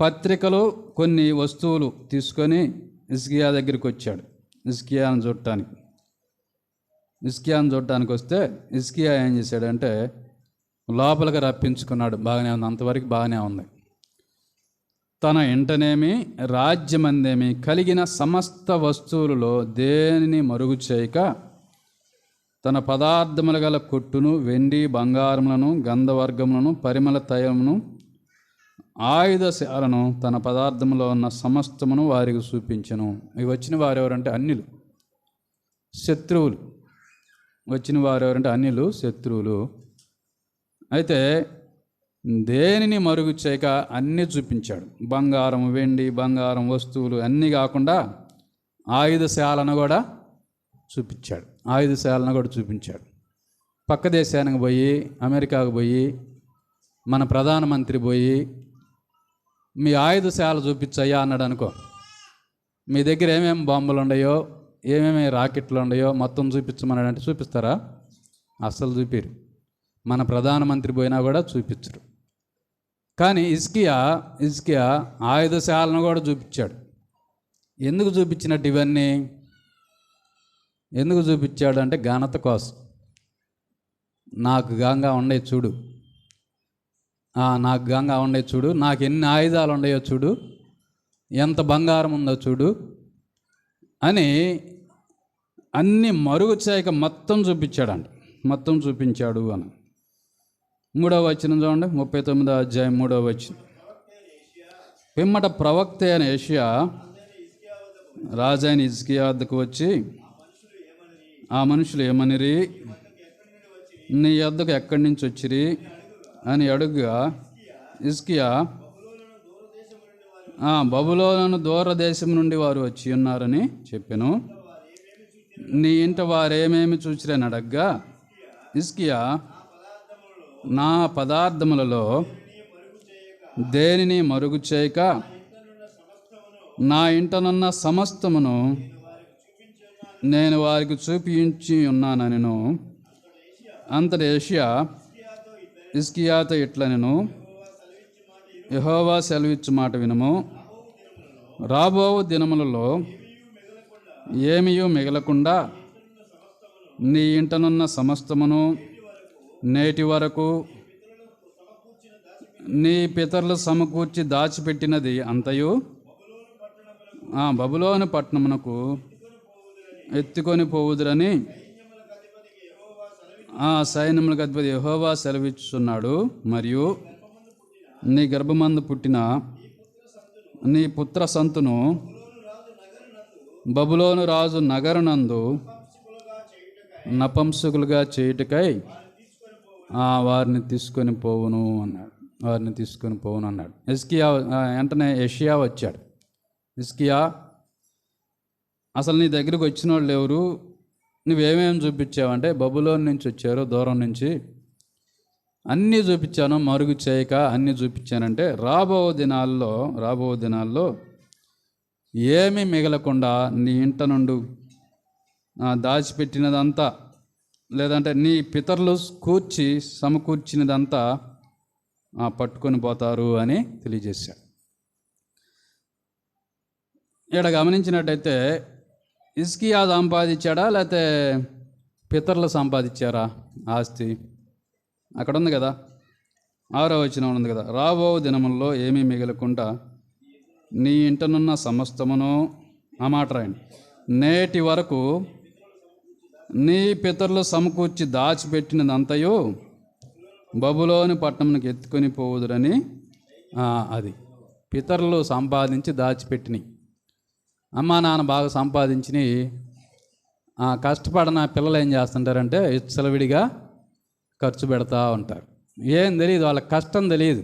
పత్రికలు కొన్ని వస్తువులు తీసుకొని హిజ్కియా దగ్గరికి వచ్చాడు. హిజ్కియాను చూడటానికి వస్తే హిజ్కియా ఏం చేశాడంటే లోపలికి రప్పించుకున్నాడు. బాగానే ఉంది, అంతవరకు బాగానే ఉంది. తన ఇంటనేమి రాజ్యమందేమి కలిగిన సమస్త వస్తువులలో దేనిని మరుగు చేయక తన పదార్థములు గల కొట్టును, వెండి బంగారములను, గంధవర్గములను, పరిమళ తైలమును, ఆయుధశాలను, తన పదార్థంలో ఉన్న సమస్తమును వారికి చూపించెను. ఇవి వచ్చిన వారెవరంటే అన్యులు, శత్రువులు. వచ్చిన వారెవరంటే అన్యులు, శత్రువులు. అయితే దేనిని మరుగు చేయక అన్నీ చూపించాడు. బంగారం, వెండి, బంగారం వస్తువులు అన్నీ కాకుండా ఆయుధశాలను కూడా చూపించాడు. పక్క దేశానికి పోయి, అమెరికాకు పోయి, మన ప్రధానమంత్రి పోయి మీ ఆయుధశాల చూపించయ్యా అన్నాడు అనుకో. మీ దగ్గర ఏమేమి బాంబులు ఉన్నాయో, ఏమేమి రాకెట్లు ఉన్నాయో మొత్తం చూపించమన్నాడంటే చూపిస్తారా? అస్సలు చూపిరు. మన ప్రధానమంత్రి పోయినా కూడా చూపించరు. కానీ హిజ్కియా ఆయుధశాలను కూడా చూపించాడు. ఎందుకు చూపించినట్టు ఇవన్నీ? ఎందుకు చూపించాడు అంటే ఘనత కోసం. నాకు గంగా ఉండే చూడు, నాకు ఎన్ని ఆయుధాలు ఉన్నాయో చూడు, ఎంత బంగారం ఉందో చూడు అని అన్ని మరుగు చేయక మొత్తం చూపించాడు అని. 3వ వచనం చూడండి, 39వ అధ్యాయం 3వ వచనం. పిమ్మట ప్రవక్త అయిన యెషయా రాజైన హిజ్కియా వద్దకు వచ్చి, ఆ మనుషులు ఏమనిరి, నీ వద్దకు ఎక్కడి నుంచి వచ్చిరి అని అడుగుగా హిజ్కియా, బబులోను దూరదేశం నుండి వారు వచ్చి ఉన్నారని చెప్పెను. నీ ఇంట వారేమేమి చూచిరని అడగ్గా హిజ్కియా, నా పదార్థములలో దేనిని మరుగు చేయక నా ఇంటనున్న సమస్తమును నేను వారికి చూపించి ఉన్నానెను. అంతటి యెషయా హిజ్కియాతో ఇట్లనెను, యెహోవా సెలవిచ్చు మాట వినుము. రాబో దినములలో ఏమీయూ మిగలకుండా నీ ఇంటనున్న సమస్తమును నేటి వరకు నీ పితరులు సమకూర్చి దాచిపెట్టినది అంతయు బబులోను పట్టణమునకు ఎత్తుకొని పోవుదురని సైన్యములకు అధిపతి యెహోవా సెలవిచ్చుచున్నాడు. మరియు నీ గర్భమందు పుట్టిన నీ పుత్ర సంతును బబులోను రాజు నగరునందు నపంసకులుగా చేయుటకై వారిని తీసుకొని పోవును అన్నాడు. హిజ్కియా వెంటనే యెషయా వచ్చాడు. హిజ్కియా, అసలు నీ దగ్గరికి వచ్చిన వాళ్ళు ఎవరు, నువ్వేమేమి చూపించావంటే బబులోను నుంచి వచ్చారు, దూరం నుంచి, అన్నీ చూపించాను మరుగు చేయక అన్నీ చూపించానంటే రాబో దినాల్లో ఏమీ మిగలకుండా నీ ఇంట నుండి దాచిపెట్టినదంతా, లేదంటే నీ పితరులు సమకూర్చినదంతా పట్టుకొని పోతారు అని తెలియజేశాడు. ఇక్కడ గమనించినట్టయితే హిజ్కియా సంపాదించాడా లేకపోతే పితరులు సంపాదించారా ఆస్తి? అక్కడ ఉంది కదా, 6వ వచనం ఉంది కదా, రాబో దినముల్లో ఏమీ మిగలకుండా నీ ఇంటనున్న సమస్తమును, ఆ మాట రాయండి, నేటి వరకు నీ పితరులు సమకూర్చి దాచిపెట్టినదంతయు బబులోని పట్టణంకి ఎత్తుకొని పోవుదురని. అది పితరులు సంపాదించి దాచిపెట్టినవి. అమ్మా నాన్న బాగా సంపాదించినవి కష్టపడిన పిల్లలు ఏం చేస్తుంటారంటే విచ్చలవిడిగా ఖర్చు పెడతా ఉంటారు. ఏం తెలియదు, వాళ్ళకి కష్టం తెలియదు.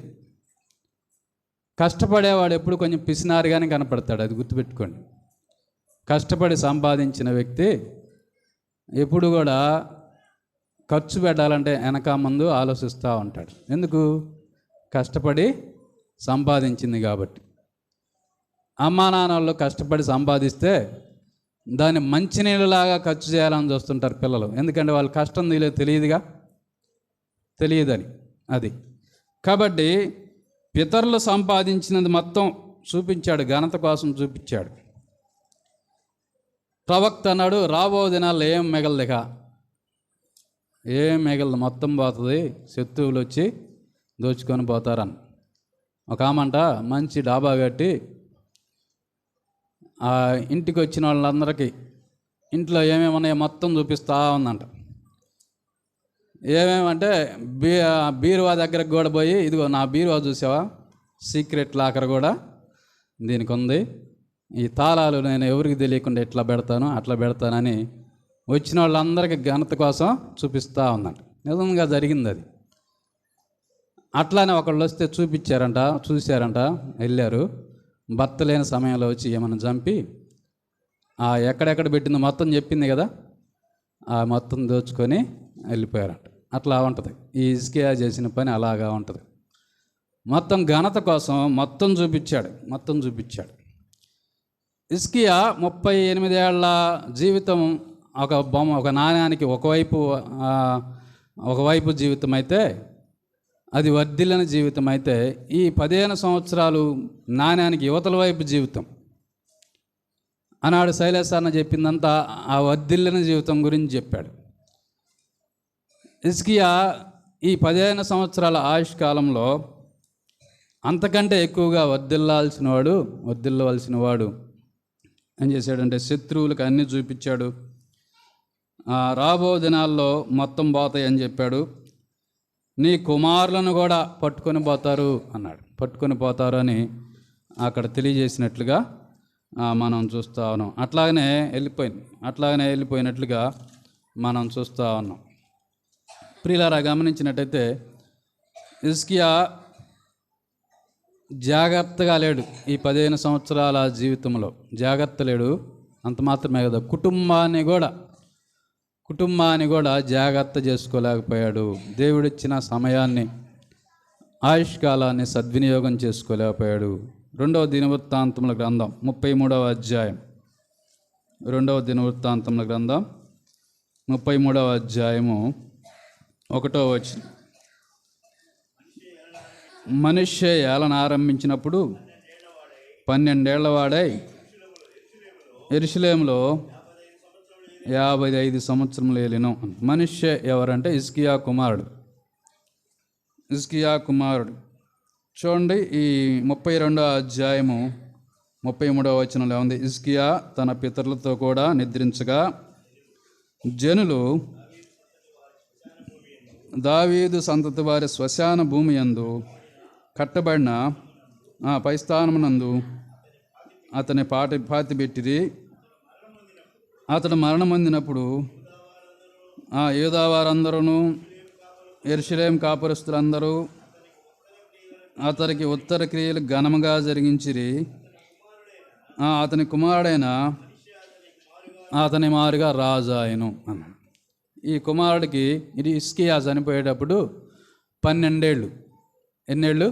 కష్టపడేవాడు ఎప్పుడు కొంచెం పిసినారుగానే కనపడతాడు, అది గుర్తుపెట్టుకోండి. కష్టపడి సంపాదించిన వ్యక్తి ఎప్పుడు కూడా ఖర్చు పెట్టాలంటే వెనక ముందు ఆలోచిస్తూ ఉంటాడు. ఎందుకు? కష్టపడి సంపాదించింది కాబట్టి. అమ్మా నాన్న వాళ్ళు కష్టపడి సంపాదిస్తే దాన్ని మంచినీళ్ళలాగా ఖర్చు చేయాలని చూస్తుంటారు పిల్లలు. ఎందుకంటే వాళ్ళు కష్టం తెలియదని అది. కాబట్టి పితరులు సంపాదించినది మొత్తం చూపించాడు, ఘనత కోసం చూపించాడు. ప్రవక్త అన్నాడు, రాబో దినాల్లో ఏం మిగలదు, మొత్తం పోతుంది, శత్రువులు వచ్చి దోచుకొని పోతారని. ఒక ఆమంట మంచి డాబా కట్టి ఆ ఇంటికి వచ్చిన వాళ్ళందరికీ ఇంట్లో ఏమేమి ఉన్నాయో మొత్తం చూపిస్తూ ఉందంట. ఏమేమంటే బీరువా దగ్గరకు కూడా పోయి, ఇదిగో నా బీరువా చూసావా, సీక్రెట్ లాకర్ కూడా దీనికి ఉంది, ఈ తాళాలు నేను ఎవరికి తెలియకుండా ఎట్లా పెడతాను అట్లా పెడతానని వచ్చిన వాళ్ళందరికీ ఘనత కోసం చూపిస్తూ ఉందంట. నిజంగా జరిగింది అది. అట్లానే ఒకళ్ళు వస్తే చూశారంట, వెళ్ళారు. భర్త లేని సమయంలో వచ్చి ఏమన్నా చంపి ఎక్కడెక్కడ పెట్టిందో మొత్తం చెప్పింది కదా, ఆ మొత్తం దోచుకొని వెళ్ళిపోయారంట. అట్లా ఉంటుంది ఈ హిజ్కియా చేసిన పని, అలాగా ఉంటుంది. మొత్తం ఘనత కోసం మొత్తం చూపించాడు. హిజ్కియా 38 ఏళ్ల జీవితం ఒక నాణ్యానికి ఒకవైపు జీవితం అయితే, అది వర్ధిల్లని జీవితం అయితే, ఈ 15 సంవత్సరాలు నాణ్యానికి యువతల వైపు జీవితం. ఆనాడు శైలేశ్ అన్న చెప్పిందంతా ఆ వర్ధిల్లని జీవితం గురించి చెప్పాడు. హిజ్కియా ఈ 15 సంవత్సరాల ఆయుష్ కాలంలో అంతకంటే ఎక్కువగా వర్ధిల్లవలసిన వాడు ఏం చేశాడంటే శత్రువులకు అన్నీ చూపించాడు. రాబో దినాల్లో మొత్తం పోతాయి అని చెప్పాడు. నీ కుమారులను కూడా పట్టుకొని పోతారు అన్నాడు. పట్టుకొని పోతారు అని అక్కడ తెలియజేసినట్లుగా మనం చూస్తూ ఉన్నాం. అట్లాగనే వెళ్ళిపోయినట్లుగా మనం చూస్తూ ఉన్నాం. ప్రియులారా, గమనించినట్టయితే హిజ్కియా జాగ్రత్తగా లేడు. ఈ 15 సంవత్సరాల జీవితంలో జాగ్రత్త లేడు. అంత మాత్రమే కదా, కుటుంబాన్ని కూడా జాగ్రత్త చేసుకోలేకపోయాడు. దేవుడిచ్చిన సమయాన్ని, ఆయుష్కాలాన్ని సద్వినియోగం చేసుకోలేకపోయాడు. 2వ దినవృత్తాంతముల గ్రంథం 33వ అధ్యాయం 2వ దినవృత్తాంతముల గ్రంథం 33వ అధ్యాయము 1వ వచనం. మనుష్య ఏలన ఆరంభించినప్పుడు 12 ఏళ్ల వాడై యెరూషలేములో 55 సంవత్సరములు ఏలిను. మనుష్య ఎవరంటే హిజ్కియా కుమారుడు. చూడండి, ఈ 32వ అధ్యాయము 33వ వచనంలో ఉంది. హిజ్కియా తన పితరులతో కూడా నిద్రించగా జనులు దావీదు సంతతి వారి శ్మశాన భూమి యందు కట్టబడిన పైస్థానమునందు అతని పాతిపెట్టిరి. అతడు మరణమొందినప్పుడు యూదా వారందరూ, యెరూషలేము కాపురస్తులందరూ అతనికి ఉత్తర క్రియలు ఘనముగా జరిగించిరి. అతని కుమారుడైన అతని మారుగా రాజు ఆయను అన్నాడు. ఈ కుమారుడికి ఇది హిజ్కియా చనిపోయేటప్పుడు 12 ఏళ్ళు. ఎన్నేళ్ళు?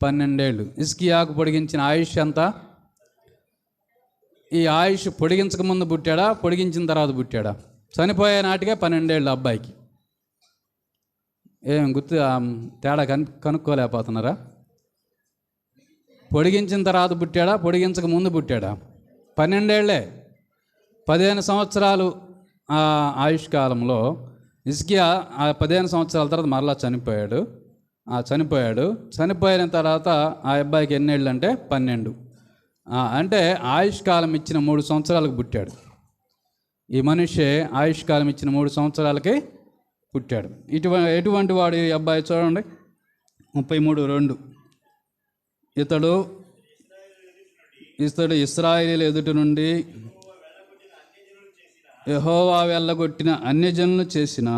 12 ఏళ్ళు. హిజ్కియాకు పొడిగించిన ఆయుష్ ఎంత? ఈ ఆయుష్ పొడిగించక ముందు పుట్టాడా, పొడిగించిన తర్వాత పుట్టాడా? చనిపోయే నాటికే 12 ఏళ్ళు అబ్బాయికి. ఏం గుర్తు తేడా కనుక్కోలేకపోతున్నారా? పొడిగించిన తర్వాత పుట్టాడా, పొడిగించక ముందు పుట్టాడా? 12 ఏళ్లే. 15 సంవత్సరాలు ఆయుష్ కాలంలో హిజ్కియా 15 సంవత్సరాల తర్వాత మరలా చనిపోయాడు. చనిపోయిన తర్వాత ఆ అబ్బాయికి ఎన్నేళ్ళు అంటే 12. అంటే ఆయుష్ కాలం ఇచ్చిన 3 సంవత్సరాలకు పుట్టాడు. ఈ మనిషి ఆయుష్ కాలం ఇచ్చిన 3 సంవత్సరాలకి పుట్టాడు. ఎటువంటి వాడు ఈ అబ్బాయి? చూడండి, 33:2. ఇతడు ఇశ్రాయేలీయుల ఎదుటి నుండి యెహోవా వెళ్ళగొట్టిన అన్యజనులు చేసిన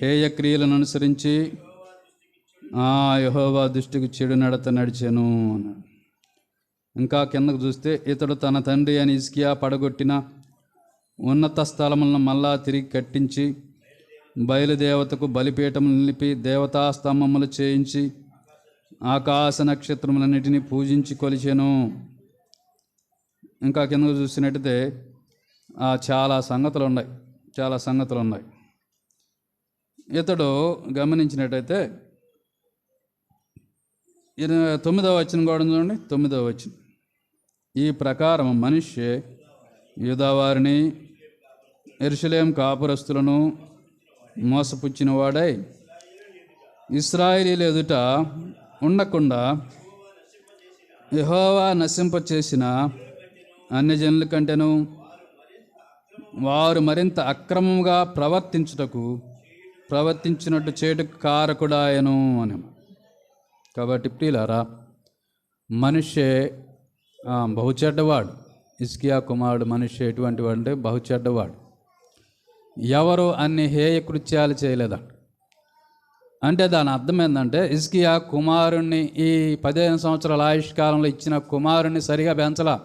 హేయ క్రియలను అనుసరించి యెహోవా దృష్టికి చెడు నడత నడిచాను అన్నాడు. ఇంకా కిందకు చూస్తే, ఇతడు తన తండ్రి అని హిజ్కియా పడగొట్టిన ఉన్నత స్థలములను మళ్ళా తిరిగి కట్టించి బయలుదేవతకు బలిపీఠములు నిలిపి దేవతా స్తంభములు చేయించి ఆకాశ నక్షత్రములన్నిటినీ పూజించి కొలిచెను. ఇంకా కిందకు చూసినట్టయితే చాలా సంగతులు ఉన్నాయి. ఇతడు గమనించినట్టయితే 9వ వచనం కూడా చూడండి. 9వ వచనం, ఈ ప్రకారం మనిషి యూదావారిని యెరూషలేము కాపురస్తులను మోసపుచ్చిన వాడై ఇశ్రాయేలీయుల ఎదుట ఉండకుండా యెహోవా నశింపచేసిన అన్యజనుల కంటేను వారు మరింత అక్రమంగా ప్రవర్తించినట్టు చేటుకు కారకుడాయను అని. కాబట్టి ప్రియులారా, మనిషే బహుచెడ్డవాడు. హిజ్కియా కుమారుడు మనిషి ఎటువంటి వాడు అంటే బహుచెడ్డవాడు. ఎవరు అన్ని హేయ కృత్యాలు చేయలేదంట. అంటే దాని అర్థం ఏంటంటే హిజ్కియా కుమారుణ్ణి ఈ 15 సంవత్సరాల ఆయుష్కాలంలో ఇచ్చిన కుమారుణ్ణి సరిగా పెంచలా.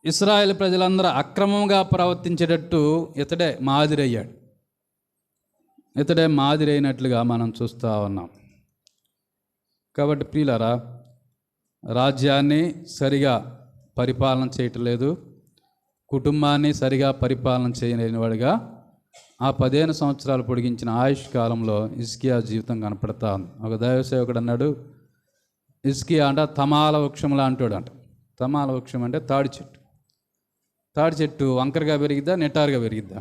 ఇశ్రాయేలు ప్రజలందరూ అక్రమంగా ప్రవర్తించేటట్టు ఇతడే మాదిరి అయినట్లుగా మనం చూస్తూ ఉన్నాం. కాబట్టి ప్రియులారా, రాజ్యాన్ని సరిగా పరిపాలన చేయటం లేదు, కుటుంబాన్ని సరిగా పరిపాలన చేయలేని వాడిగా ఆ 15 సంవత్సరాలు పొడిగించిన ఆయుష్ కాలంలో హిజ్కియా జీవితం కనపడతా ఉంది. ఒక దైవ సేవకుడు అన్నాడు, హిజ్కియా అంట తమాల వృక్షం లాంటివాడు అంట. తమాల వృక్షం అంటే తాడి చెట్టు వంకరగా పెరిగిద్దా, నిటారుగా పెరిగిద్దా?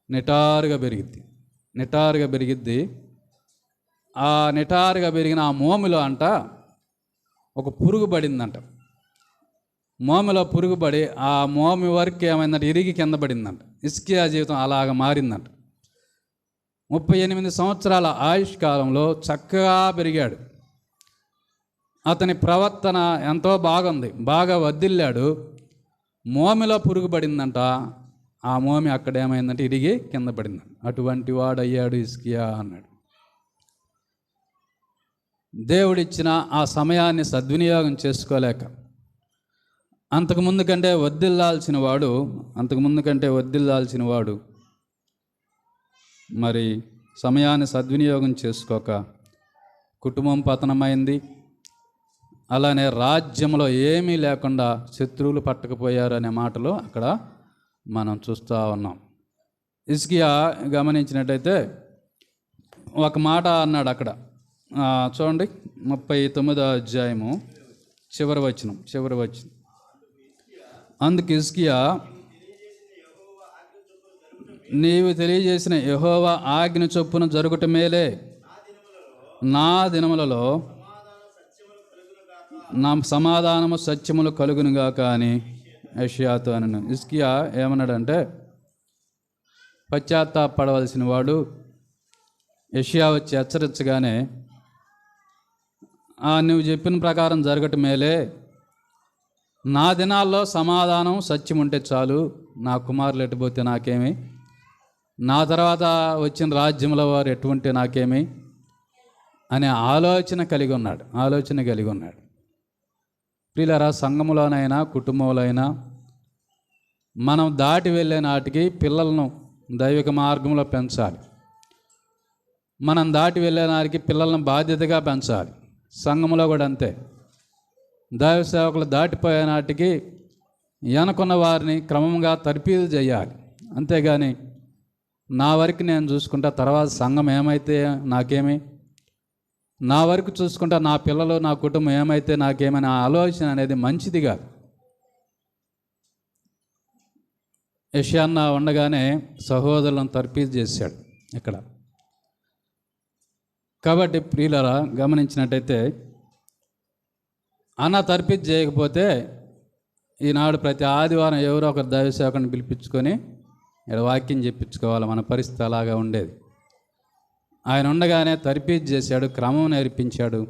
నిటారుగా పెరిగిద్ది. ఆ నిటారుగా పెరిగిన ఆ మోమిలో అంట ఒక పురుగు పడిందంట. మోమిలో పురుగు పడి ఆ మోమి వరకు ఏమైందంటే ఇరిగి కింద పడిందంట. హిజ్కియా జీవితం అలాగ మారిందంట. 38 సంవత్సరాల ఆయుష్ కాలంలో చక్కగా పెరిగాడు. అతని ప్రవర్తన ఎంతో బాగుంది, బాగా వర్ధిల్లాడు. మోమిలో పురుగు పడిందంట. ఆ మోమి అక్కడ ఏమైందంటే ఇరిగి కింద పడిందంట. అటువంటి వాడు అయ్యాడు హిజ్కియా అన్నాడు. దేవుడిచ్చిన ఆ సమయాన్ని సద్వినియోగం చేసుకోలేక అంతకుముందు కంటే వర్ధిల్లాల్సిన వాడు మరి సమయాన్ని సద్వినియోగం చేసుకోక కుటుంబం పతనమైంది. అలానే రాజ్యంలో ఏమీ లేకుండా శత్రువులు పట్టకపోయారు అనే మాటలు అక్కడ మనం చూస్తూ ఉన్నాం. హిజ్కియా గమనించినట్టయితే ఒక మాట అన్నాడు అక్కడ. చూడండి, 39వ అధ్యాయము చివరి వచనం. అందుకు హిజ్కియా, నీవు తెలియజేసిన యెహోవా ఆజ్ఞ చొప్పున జరుగుట మేలే, నా దినములలో నా సమాధానము సత్యములు కలుగునుగాక అని యెషయాతో అనను. హిజ్కియా ఏమన్నాడంటే, పశ్చాత్తాపడవలసిన వాడు యెషయా వచ్చి హెచ్చరించగానే నువ్వు చెప్పిన ప్రకారం జరగటం మేలే, నా దినాల్లో సమాధానం సత్యం ఉంటే చాలు, నా కుమారులు ఎటుపోతే నాకేమి, నా తర్వాత వచ్చిన రాజ్యంలో వారు ఎటువంటి నాకేమి అనే ఆలోచన కలిగి ఉన్నాడు. ప్రియులారా, సంఘములోనైనా కుటుంబంలో అయినా మనం దాటి వెళ్ళే నాటికి పిల్లలను దైవిక మార్గంలో పెంచాలి. మనం దాటి వెళ్ళే నాటికి పిల్లలను బాధ్యతగా పెంచాలి. సంఘంలో కూడా అంతే. దైవ సేవకులు దాటిపోయే నాటికి వెనకున్న వారిని క్రమంగా తర్ఫీదు చేయాలి. అంతేగాని నా వరకు నేను చూసుకుంటా, తర్వాత సంఘం ఏమైతే నాకేమి, నా వరకు చూసుకుంటా, నా పిల్లలు నా కుటుంబం ఏమైతే నాకేమని ఆలోచన అనేది మంచిది కాదు. యెషయా ఉండగానే సహోదరులను తర్ఫీదు చేశాడు ఇక్కడ. కాబట్టి ప్రియులారా, గమనించినట్టయితే తర్ఫీదు చేయకపోతే ఈనాడు ప్రతి ఆదివారం ఎవరో ఒకరు దైవ సేవకుని పిలిపించుకొని ఇక్కడ వాక్యం చెప్పించుకోవాలి. మన పరిస్థితి అలాగా ఉండేది. ఆయన ఉండగానే తర్ఫీదు చేశాడు, క్రమం నేర్పించాడు.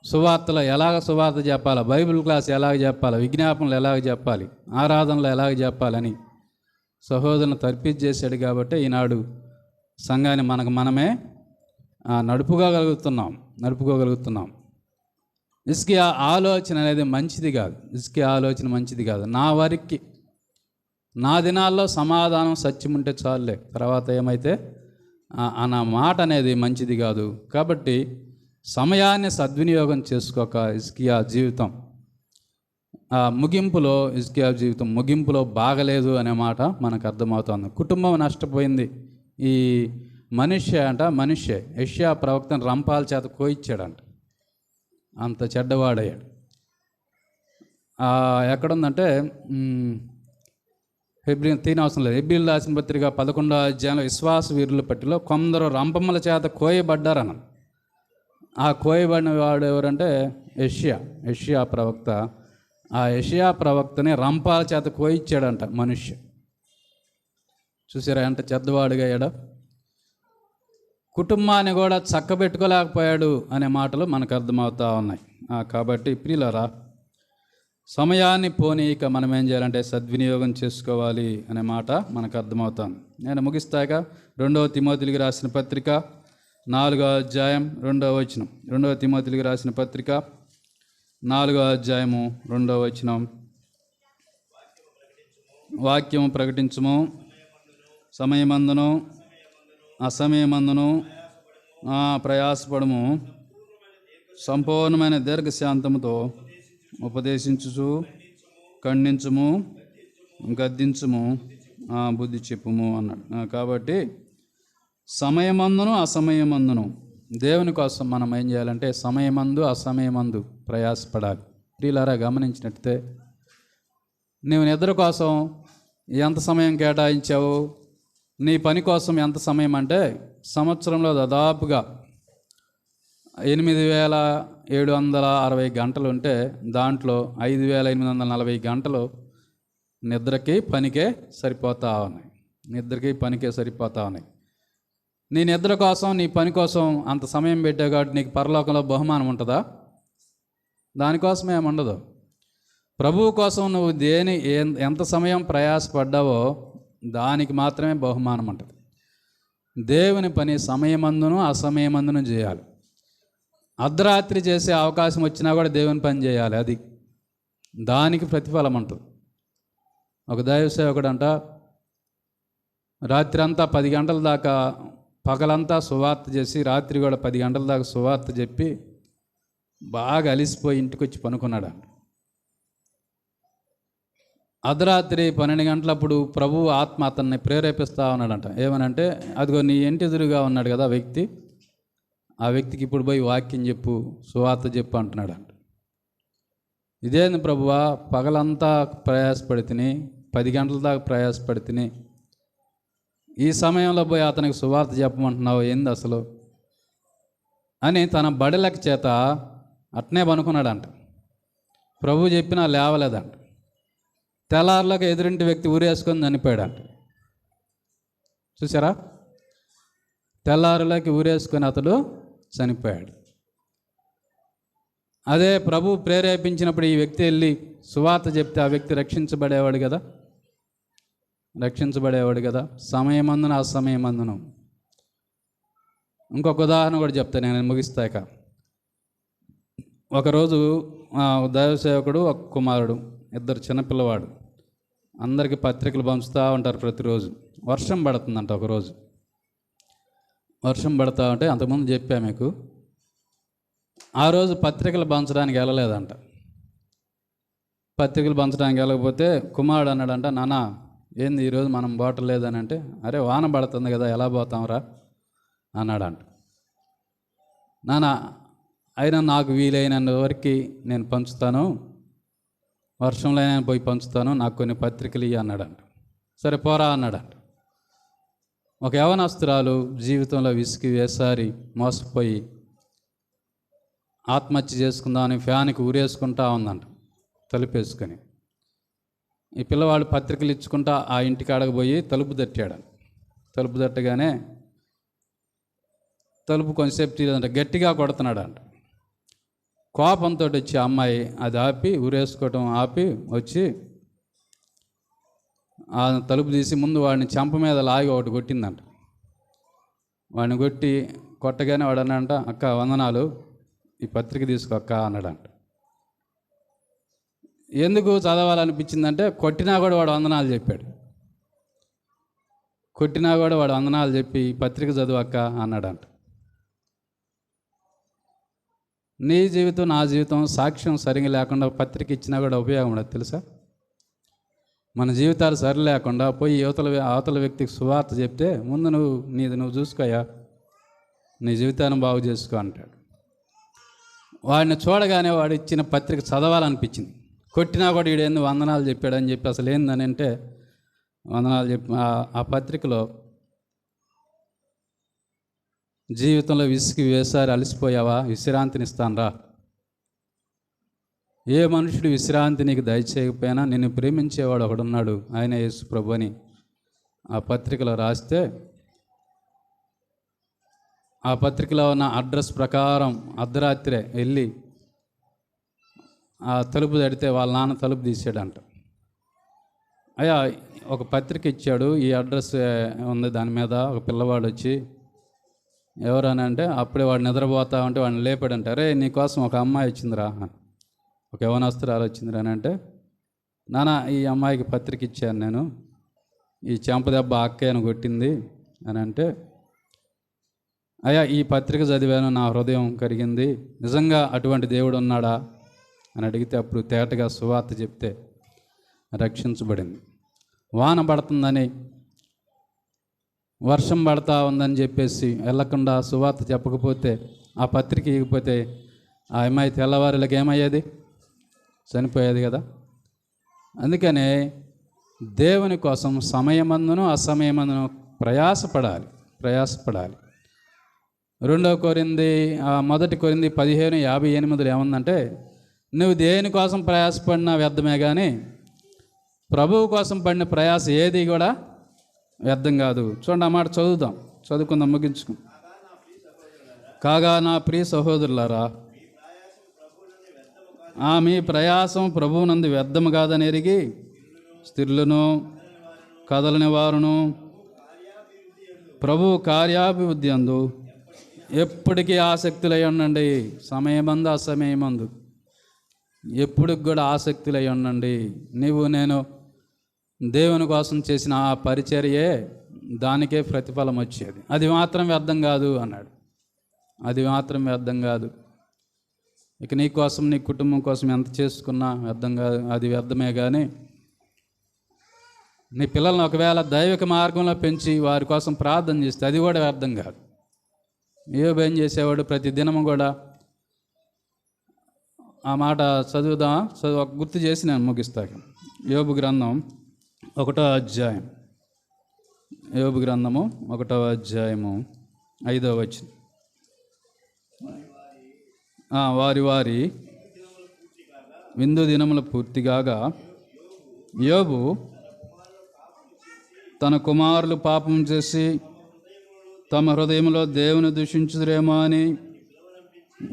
సువార్తలో ఎలాగ సువార్త చెప్పాలి, బైబిల్ క్లాస్ ఎలాగ చెప్పాలి, విజ్ఞాపనలు ఎలాగ చెప్పాలి, ఆరాధనలు ఎలాగ చెప్పాలని సహోదరులను తర్ఫీదు చేశాడు. కాబట్టి ఈనాడు సంఘాన్ని మనమే నడుపుకోగలుగుతున్నాం. హిజ్కియా ఆలోచన అనేది మంచిది కాదు. నా వరకు నా దినాల్లో సమాధానం సత్యం ఉంటే చాలులే, తర్వాత ఏమైతే అన్న మాట అనేది మంచిది కాదు. కాబట్టి సమయాన్ని సద్వినియోగం చేసుకోక హిజ్కియా జీవితం హిజ్కియా జీవితం ముగింపులో బాగలేదు అనే మాట మనకు అర్థమవుతుంది. కుటుంబం నష్టపోయింది. ఈ మనిషే యెషయా ప్రవక్తను రంపాల చేత కోయిచ్చాడంట. అంత చెడ్డవాడయ్యాడు. ఎక్కడుందంటే అవసరం లేదు. హెబ్రీయులకు రాసిన పత్రిక 11వ అధ్యాయంలో విశ్వాస వీరుల పట్టిలో కొందరు రంపమ్మల చేత కోయబడ్డారన్న. ఆ కోయబడిన వాడు ఎవరంటే యెషయా ప్రవక్త. ఆ యెషయా ప్రవక్తని రంపాల చేత కోయిచ్చాడంట మనుష్య. చూసారా ఎంత చెడ్డవాడుగా అయ్యాడో. కుటుంబాన్ని కూడా చక్కబెట్టుకోలేకపోయాడు అనే మాటలు మనకు అర్థమవుతూ ఉన్నాయి. కాబట్టి ప్రియులారా, సమయాన్ని పోనీక మనం ఏం చేయాలంటే సద్వినియోగం చేసుకోవాలి అనే మాట మనకు అర్థమవుతాను. నేను ముగిస్తాక 2వ తిమోతికి రాసిన పత్రిక 4వ అధ్యాయం 2వ వచనం. 2వ తిమోతికి రాసిన పత్రిక 4వ అధ్యాయము 2వ వచనం. వాక్యము ప్రకటించుము, సమయమందును అసమయమందును ప్రయాసపడము, సంపూర్ణమైన దీర్ఘశాంతముతో ఉపదేశించుచు, ఖండించుము, గద్దించుము, బుద్ధి చెప్పుము అన్నాడు. కాబట్టి సమయమందును అసమయమందును దేవుని కోసం మనం ఏం చేయాలంటే సమయమందు అసమయమందు ప్రయాసపడాలి. ప్రియులారా, గమనించినట్టే నీవు నిద్ర కోసం ఎంత సమయం కేటాయించావు, నీ పని కోసం ఎంత సమయం అంటే సంవత్సరంలో దాదాపుగా 8,760 గంటలు ఉంటే దాంట్లో 5,840 గంటలు నిద్రకి పనికే సరిపోతూ ఉన్నాయి. నీ నిద్ర కోసం నీ పని కోసం అంత సమయం పెట్టావు కాబట్టి నీకు పరలోకంలో బహుమానం ఉంటుందా? దానికోసం ఏముండదు. ప్రభువు కోసం నువ్వు ఎంత సమయం ప్రయాసపడ్డావో దానికి మాత్రమే బహుమానం ఉంటుంది. దేవుని పని సమయమందును అసమయమందును చేయాలి. అర్ధరాత్రి చేసే అవకాశం వచ్చినా కూడా దేవుని పని చేయాలి. అది దానికి ప్రతిఫలం ఉంటుంది. ఒక దైవ సేవకుడంట రాత్రి అంతా 10 గంటల దాకా పగలంతా సువార్త చేసి రాత్రి కూడా 10 గంటల దాకా సువార్త చెప్పి బాగా అలిసిపోయి ఇంటికి వచ్చి పనుకున్నాడు. అర్ధరాత్రి 12 గంటలప్పుడు ప్రభువు ఆత్మ అతన్ని ప్రేరేపిస్తూ ఉన్నాడంట. ఏమనంటే, అదిగో నీ ఇంటి ఎదురుగా ఉన్నాడు కదా వ్యక్తి, ఆ వ్యక్తికి ఇప్పుడు పోయి వాక్యం చెప్పు, సువార్త చెప్పు అంటున్నాడంట. ఇదేంది ప్రభువా, పగలంతా ప్రయాసపడితిని, 10 గంటల దాకా ప్రయాసపడితిని, ఈ సమయంలో పోయి అతనికి సువార్త చెప్పమంటున్నావు, ఏంది అసలు అని తన బడలకి చేత అట్నే పనుకున్నాడంట. ప్రభు చెప్పినా లేవలేదంట. తెల్లారులోకి ఎదురింటి వ్యక్తి ఊరేసుకొని చనిపోయాడంట. చూసారా, తెల్లారులోకి ఊరేసుకొని అతడు చనిపోయాడు. అదే ప్రభు ప్రేరేపించినప్పుడు ఈ వ్యక్తి వెళ్ళి సువార్త చెప్తే ఆ వ్యక్తి రక్షించబడేవాడు కదా. సమయమందున అసమయమందును. ఇంకొక ఉదాహరణ కూడా చెప్తాను నేను ముగిస్తాక. ఒకరోజు దైవ సేవకుడు, ఒక కుమారుడు, 2 చిన్నపిల్లవాడు అందరికీ పత్రికలు పంచుతూ ఉంటారు ప్రతిరోజు. వర్షం పడుతుందంట. ఒకరోజు వర్షం పడుతూ ఉంటే, అంతకుముందు చెప్పా మీకు, ఆ రోజు పత్రికలు పంచడానికి వెళ్ళలేదంట. పత్రికలు పంచడానికి వెళ్ళకపోతే కుమారుడు అన్నాడంట, నాన్న ఏంది ఈరోజు మనం బాటలు లేదని అంటే, అరే వాన పడుతుంది కదా ఎలా పోతాంరా అన్నాడంట. నాన్న అయినా నాకు వీలైనంత వరకు నేను పంచుతాను, వర్షంలో నేను పోయి పంచుతాను, నాకు కొన్ని పత్రికలు ఇయ్యి అన్నాడంట. సరే పోరా అన్నాడంట. ఒక యవనస్తురాలు జీవితంలో విసిగి వేసారి మోసపోయి ఆత్మహత్య చేసుకుందామని ఫ్యాన్కి ఊరేసుకుంటా ఉందంట తలుపేసుకొని. ఈ పిల్లవాడు పత్రికలు ఇచ్చుకుంటా ఆ ఇంటికి అడగబోయి తలుపు తట్టాడు. తలుపు తట్టగానే తలుపు కొంచెంసేపు తీయదంట, గట్టిగా కొడుతున్నాడంట. కోపంతో వచ్చి అమ్మాయి అది ఆపి, ఊరేసుకోవటం ఆపి వచ్చి ఆ తలుపు తీసి ముందు వాడిని చెంప మీద లాగి ఒకటి కొట్టిందంట. వాడిని కొట్టగానే వాడు అన్నాడంట, అక్క వందనాలు, ఈ పత్రిక తీసుకో అక్క అన్నాడంట. ఎందుకు చదవాలనిపించిందంటే కొట్టినా కూడా వాడు వందనాలు చెప్పాడు. కొట్టినా కూడా వాడు వందనాలు చెప్పి పత్రిక చదువక్క అన్నాడంట. నీ జీవితం నా జీవితం సాక్ష్యం సరిగా లేకుండా పత్రిక ఇచ్చినా కూడా ఉపయోగం ఉండదు తెలుసా. మన జీవితాలు సరి లేకుండా పోయి అవతల వ్యక్తికి సువార్త చెప్తే ముందు నువ్వు చూసుకోయా, నీ జీవితాన్ని బాగు చేసుకో అంటాడు. వాడిని చూడగానే వాడు ఇచ్చిన పత్రిక చదవాలనిపించింది. కొట్టినా కూడా వీడు ఏంది వందనాలు చెప్పాడని చెప్పి అసలు ఏందని అంటే వందనాలు చెప్పి ఆ పత్రికలో జీవితంలో విసిగి వేసారి అలసిపోయావా, విశ్రాంతిని ఇస్తానురా. ఏ మనుషుడు విశ్రాంతి నీకు దయచేయకపోయినా నిన్ను ప్రేమించేవాడు ఒకడున్నాడు, ఆయన యేసు ప్రభు అని ఆ పత్రికలో రాస్తే ఆ పత్రికలో ఉన్న అడ్రస్ ప్రకారం అర్ధరాత్రే వెళ్ళి ఆ తలుపు తడితే వాళ్ళ నాన్న తలుపు తీసాడంట. అయ్యా ఒక పత్రిక ఇచ్చాడు, ఈ అడ్రస్ ఉంది దాని మీద. ఒక పిల్లవాడు వచ్చి ఎవరని అంటే అప్పుడే వాడు నిద్రపోతా ఉంటే వాడిని లేపాడంటే, అరే నీకోసం ఒక అమ్మాయి వచ్చిందిరా, ఒక యవనస్తురాలు వచ్చిందిరా అని అంటే, నాన్న ఈ అమ్మాయికి పత్రిక ఇచ్చాను నేను, ఈ చెంపదెబ్బ అక్కయ్యను కొట్టింది అని అంటే, అయ్యా ఈ పత్రిక చదివాను, నా హృదయం కరిగింది, నిజంగా అటువంటి దేవుడు ఉన్నాడా అని అడిగితే అప్పుడు తేటగా సువార్త చెప్తే రక్షించబడింది. వాన పడుతుందని, వర్షం పడతా ఉందని చెప్పేసి వెళ్ళకుండా సువార్త చెప్పకపోతే, ఆ పత్రిక ఇవ్వకపోతే ఆ అమ్మాయి తెల్లవారులకి ఏమయ్యేది, చనిపోయేది కదా. అందుకనే దేవుని కోసం సమయమందును అసమయమందును ప్రయాసపడాలి. 2 కొరింథీ 15:58 ఏముందంటే, నువ్వు దేనికోసం ప్రయాసపడినా వ్యర్థమే కానీ ప్రభువు కోసం పడిన ప్రయాస ఏది కూడా వ్యర్థం కాదు. చూడండి, ఆ మాట చదువుకుందాం ముగించుకుందాం. కాగా నా ప్రియ సహోదరులారా, మీ ప్రయాసం ప్రభువునందు వ్యర్థము కాదని ఎరిగి స్థిరులను కదలని వారును ప్రభు కార్యాభివృద్ధి అందు ఎప్పటికీ ఆసక్తులై ఉండండి. సమయమందు అసమయమందు ఎప్పటికి కూడా ఆసక్తులై ఉండండి. నేను దేవుని కోసం చేసిన ఆ పరిచర్యే దానికే ప్రతిఫలం వచ్చేది. అది మాత్రం వ్యర్థం కాదు అన్నాడు. అది మాత్రం వ్యర్థం కాదు. ఇక నీ కోసం నీ కుటుంబం కోసం ఎంత చేసుకున్నా వ్యర్థం కాదు, అది వ్యర్థమే. కానీ నీ పిల్లల్ని ఒకవేళ దైవిక మార్గంలో పెంచి వారి కోసం ప్రార్థన చేస్తే అది కూడా వ్యర్థం కాదు. యోబు ఏం చేసేవాడు, ప్రతి దినము కూడా ఆ మాట గుర్తు చేసి నేను ముగిస్తాను. యోబు గ్రంథం 1వ అధ్యాయం, యోబు గ్రంథము 1వ అధ్యాయము 5వ వచనం. వారి విందు దినములు పూర్తిగాగా యోబు తన కుమారులు పాపం చేసి తమ హృదయంలో దేవుని దూషించుదురేమో అని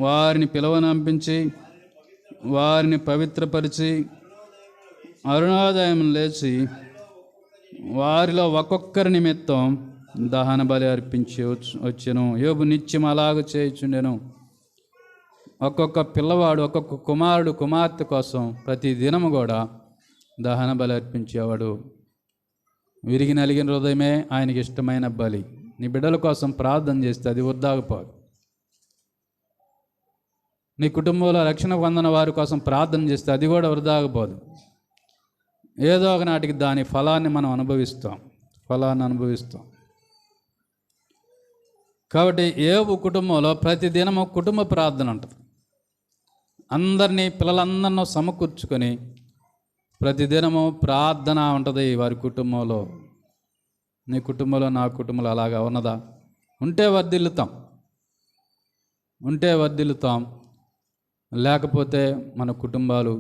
వారిని పిలవనంపించి వారిని పవిత్రపరిచి అరుణోదయం లేచి వారిలో ఒక్కొక్కరి నిమిత్తం దహన బలి అర్పించి వచ్చెను. యోబు నిత్యం అలాగ చేయుచుండెను. ఒక్కొక్క పిల్లవాడు, ఒక్కొక్క కుమారుడు కుమార్తె కోసం ప్రతి దినము కూడా దహన బలి అర్పించేవాడు. విరిగి నలిగిన హృదయమే ఆయనకి ఇష్టమైన బలి. నీ బిడ్డల కోసం ప్రార్థన చేస్తే అది వృద్ధాగిపోదు. నీ కుటుంబంలో రక్షణ పొందిన వారి కోసం ప్రార్థన చేస్తే అది కూడా వృద్ధాగిపోదు. ఏదో ఒక నాటికి దాని ఫలాన్ని మనం అనుభవిస్తాం. కాబట్టి యోబు కుటుంబంలో ప్రతి దినము కుటుంబ ప్రార్థన ఉంటుంది. పిల్లలందరినీ సమకూర్చుకొని ప్రతిదినము ప్రార్థన ఉంటుంది వారి కుటుంబంలో. నీ కుటుంబంలో నా కుటుంబంలో అలాగా ఉన్నదా? ఉంటే వర్ధిల్లుతాం. లేకపోతే మన కుటుంబాలు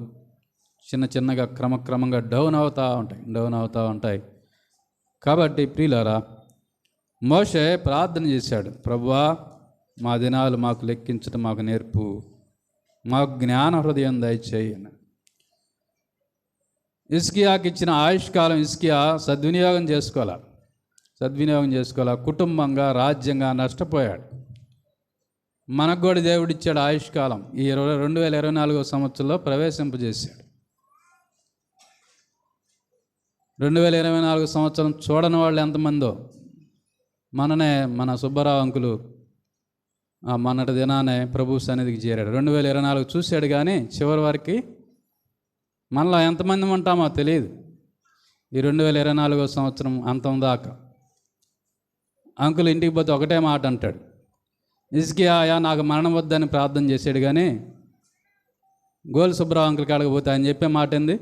చిన్నగా క్రమక్రమంగా డౌన్ అవుతూ ఉంటాయి. కాబట్టి ప్రియులారా, మోషే ప్రార్థన చేశాడు, ప్రభువా మా దినాలు మాకు లెక్కించడం మాకు నేర్పు, మాకు జ్ఞాన హృదయం దయచేయి. హిజ్కియాకి ఇచ్చిన ఆయుష్కాలం హిజ్కియా సద్వినియోగం చేసుకోవాలా. కుటుంబంగా రాజ్యంగా నష్టపోయాడు. మనకు కూడా దేవుడిచ్చాడు ఆయుష్కాలం. ఈ 2024 సంవత్సరంలో ప్రవేశింపజేశాడు. 2024 సంవత్సరం చూడని వాళ్ళు ఎంతమందో. మన సుబ్బారావు అంకులు మొన్నటి దినానే ప్రభు సన్నిధికి చేరాడు. 2024 చూశాడు, కానీ చివరి వరకు మనలో ఎంతమంది ఉంటామో తెలియదు. ఈ 2024 సంవత్సరం అంతం దాకా అంకుల్ ఇంటికి పోతే ఒకటే మాట అంటాడు, హిజ్కియా నాకు మరణం వద్దని ప్రార్థన చేశాడు, కానీ గోల్ సుబ్రావ్ అంకుల్ కాడకు పోతే ఆయన చెప్పే మాట ఏంది?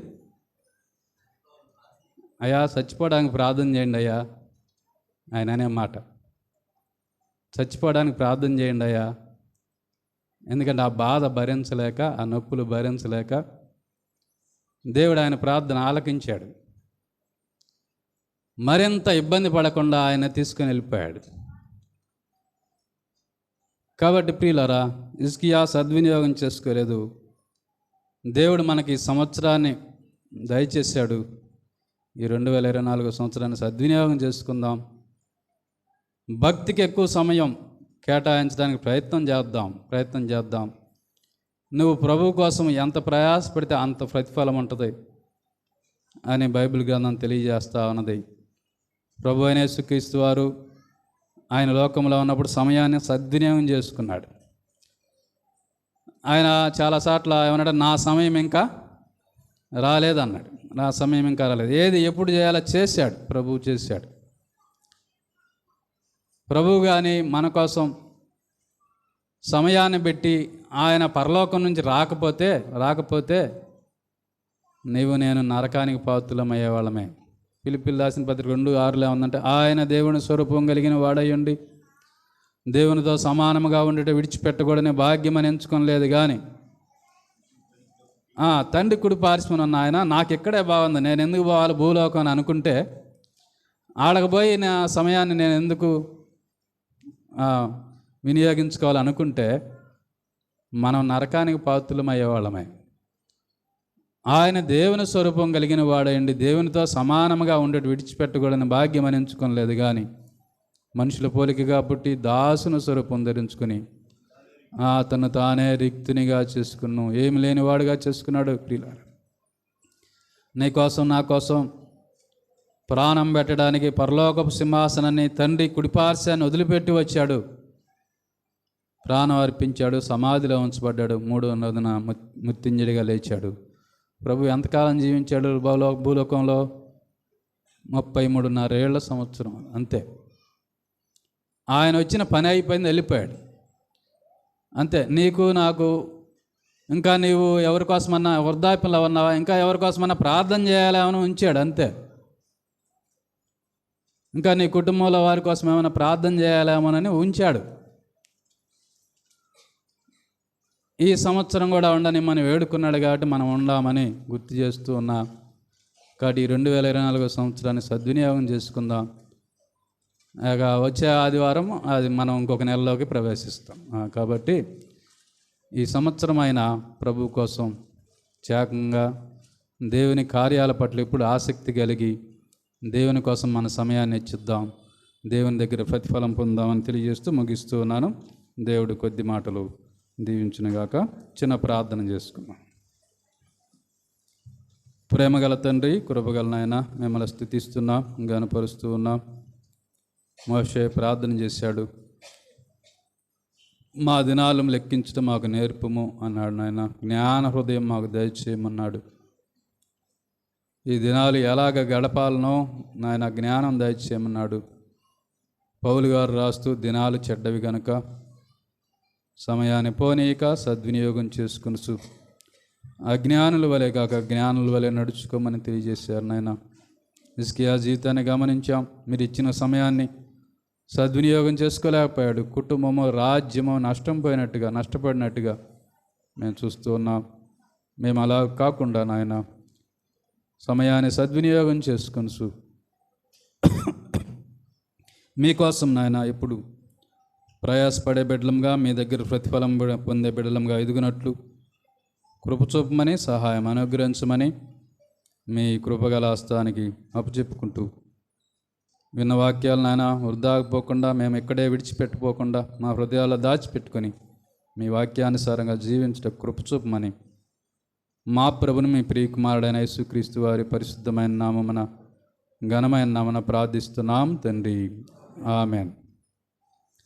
అయ్యా చచ్చిపోవడానికి ప్రార్థన చేయండి అయ్యా. ఆయన అనే మాట, చచ్చిపోవడానికి ప్రార్థన చేయండి అయ్యా. ఎందుకంటే ఆ బాధ భరించలేక, ఆ నొప్పులు భరించలేక దేవుడు ఆయన ప్రార్థన ఆలకించాడు. మరింత ఇబ్బంది పడకుండా ఆయన తీసుకుని వెళ్ళిపోయాడు. కాబట్టి ప్రియులారా, హిజ్కియా సద్వినియోగం చేసుకోలేదు. దేవుడు మనకి ఈ సంవత్సరాన్ని దయచేశాడు. ఈ 2024 సంవత్సరాన్ని సద్వినియోగం చేసుకుందాం. భక్తికి ఎక్కువ సమయం కేటాయించడానికి ప్రయత్నం చేద్దాం. నువ్వు ప్రభు కోసం ఎంత ప్రయాసపడితే అంత ప్రతిఫలం ఉంటుంది అని బైబిల్ గ్రంథం తెలియజేస్తూ ఉన్నది. ప్రభు అయిన యేసుక్రీస్తు వారు ఆయన లోకంలో ఉన్నప్పుడు సమయాన్ని సద్వినియోగం చేసుకున్నాడు. ఆయన చాలాసార్లు ఏమన్నాడు, నా సమయం ఇంకా రాలేదన్నాడు. నా సమయం ఇంకా రాలేదు. ఏది ఎప్పుడు చేయాలో చేశాడు, ప్రభువు చేశాడు. ప్రభువు కానీ మన కోసం సమయాన్ని పెట్టి ఆయన పరలోకం నుంచి రాకపోతే నీవు నేను నరకానికి పాత్రులమయ్యే వాళ్ళమే. ఫిలిప్పీయులకు రాసిన పత్రిక 2:6 ఉందంటే, ఆయన దేవుని స్వరూపం కలిగిన వాడయ్యుండి దేవునితో సమానముగా ఉండేట విడిచిపెట్టకూడని భాగ్యమని ఎంచుకోలేదు, కానీ తండ్రి కుడి పార్శ్వన ఉన్న ఆయన నాకు ఇక్కడే బాగుంది, నేను ఎందుకు పోవాలి భూలోకం అని అనుకుంటే, ఆడకపోయి నా సమయాన్ని నేను ఎందుకు వినియోగించుకోవాలనుకుంటే మనం నరకానికి పాత్రులం అయ్యేవాళ్ళమే. ఆయన దేవుని స్వరూపం కలిగిన వాడయండి దేవునితో సమానంగా ఉండేటి విడిచిపెట్టకూడని భాగ్యం అని ఎంచుకోలేదు, కానీ మనుషుల పోలికగా పుట్టి దాసుని స్వరూపం ధరించుకుని తను తానే రిక్తునిగా చేసుకున్నాను, ఏమి లేనివాడుగా చేసుకున్నాడు. ప్రియులారా, నీకోసం నా కోసం ప్రాణం పెట్టడానికి పరలోకపు సింహాసనాన్ని తండ్రి కుడిపార్శ్వాన్ని వదిలిపెట్టి వచ్చాడు. ప్రాణం అర్పించాడు, సమాధిలో ఉంచబడ్డాడు, 3వ రోజున మృత్యుంజయుడిగా లేచాడు. ప్రభు ఎంతకాలం జీవించాడు భూలోకంలో? 33.5 సంవత్సరం అంతే. ఆయన వచ్చిన పని అయిపోయింది, వెళ్ళిపోయాడు అంతే. నీకు నాకు ఇంకా నీవు ఎవరి కోసమన్నా వృద్ధాప్యంలో ఉన్నావా, ఇంకా ఎవరి కోసమన్నా ప్రార్థన చేయాలేమని ఉంచాడు అంతే. ఇంకా నీ కుటుంబంలో వారి కోసం ఏమైనా ప్రార్థన చేయాలేమోనని ఉంచాడు. ఈ సంవత్సరం కూడా ఉండని మనం వేడుకున్నాడు కాబట్టి మనం ఉండామని గుర్తు చేస్తూ ఉన్నాం. కాబట్టి ఈ 2024 సంవత్సరాన్ని సద్వినియోగం చేసుకుందాం. వచ్చే ఆదివారం అది మనం ఇంకొక నెలలోకి ప్రవేశిస్తాం. కాబట్టి ఈ సంవత్సరం అయినా ప్రభు కోసం త్యాగంగా దేవుని కార్యాల పట్ల ఇప్పుడు ఆసక్తి కలిగి దేవుని కోసం మన సమయాన్ని ఇచ్చిద్దాం, దేవుని దగ్గర ప్రతిఫలం పొందామని తెలియజేస్తూ ముగిస్తూ ఉన్నాను. దేవుడు కొద్ది మాటలు దీవించునుగాక. చిన్న ప్రార్థన చేసుకున్నాం. ప్రేమగల తండ్రి, కృపగల నాయన, మిమ్మల్ని స్తుతిస్తున్నాం, గనపరుస్తూ ఉన్నాం. మోషే ప్రార్థన చేశాడు, మా దినాలను లెక్కించడం మాకు నేర్పము అన్నాడు. నాయన జ్ఞాన హృదయం మాకు దయచేయమన్నాడు. ఈ దినాలు ఎలాగ గడపాలనో నాయన జ్ఞానం దయచేయమన్నాడు. పౌలు గారు రాస్తూ, దినాలు చెడ్డవి గనుక సమయాన్ని పోనీయక సద్వినియోగం చేసుకుని అజ్ఞానుల వలె కాక జ్ఞానుల వలె నడుచుకోమని తెలియజేశారు. నాయన హిజ్కియా జీవితాన్ని గమనించాం. మీరు ఇచ్చిన సమయాన్ని సద్వినియోగం చేసుకోలేకపోయాడు. కుటుంబము, రాజ్యము నష్టపడినట్టుగా మేము చూస్తూ ఉన్నాం. మేము అలా కాకుండా నాయన సమయాన్ని సద్వినియోగం చేసుకొని మీకోసం నాయన ఇప్పుడు ప్రయాసపడే బిడ్డలంగా, మీ దగ్గర ప్రతిఫలం పొందే బిడ్డలంగా ఎదుగునట్లు కృపచూపమని, సహాయం అనుగ్రహించమని మీ కృపగల హస్తానికి అప్పచెప్పుకుంటూ, విన్న వాక్యాలు నాయన వృధాపోకుండా మేము ఇక్కడే విడిచిపెట్టుకోకుండా మా హృదయాల్లో దాచిపెట్టుకొని మీ వాక్యానుసారంగా జీవించడం కృపచూపమని మా ప్రభుని, మీ ప్రియకుమారుడైన యేసుక్రీస్తు వారి పరిశుద్ధమైన నామమున ఘనమైన నామమున ప్రార్థిస్తున్నాం తండ్రి. ఆమెన్.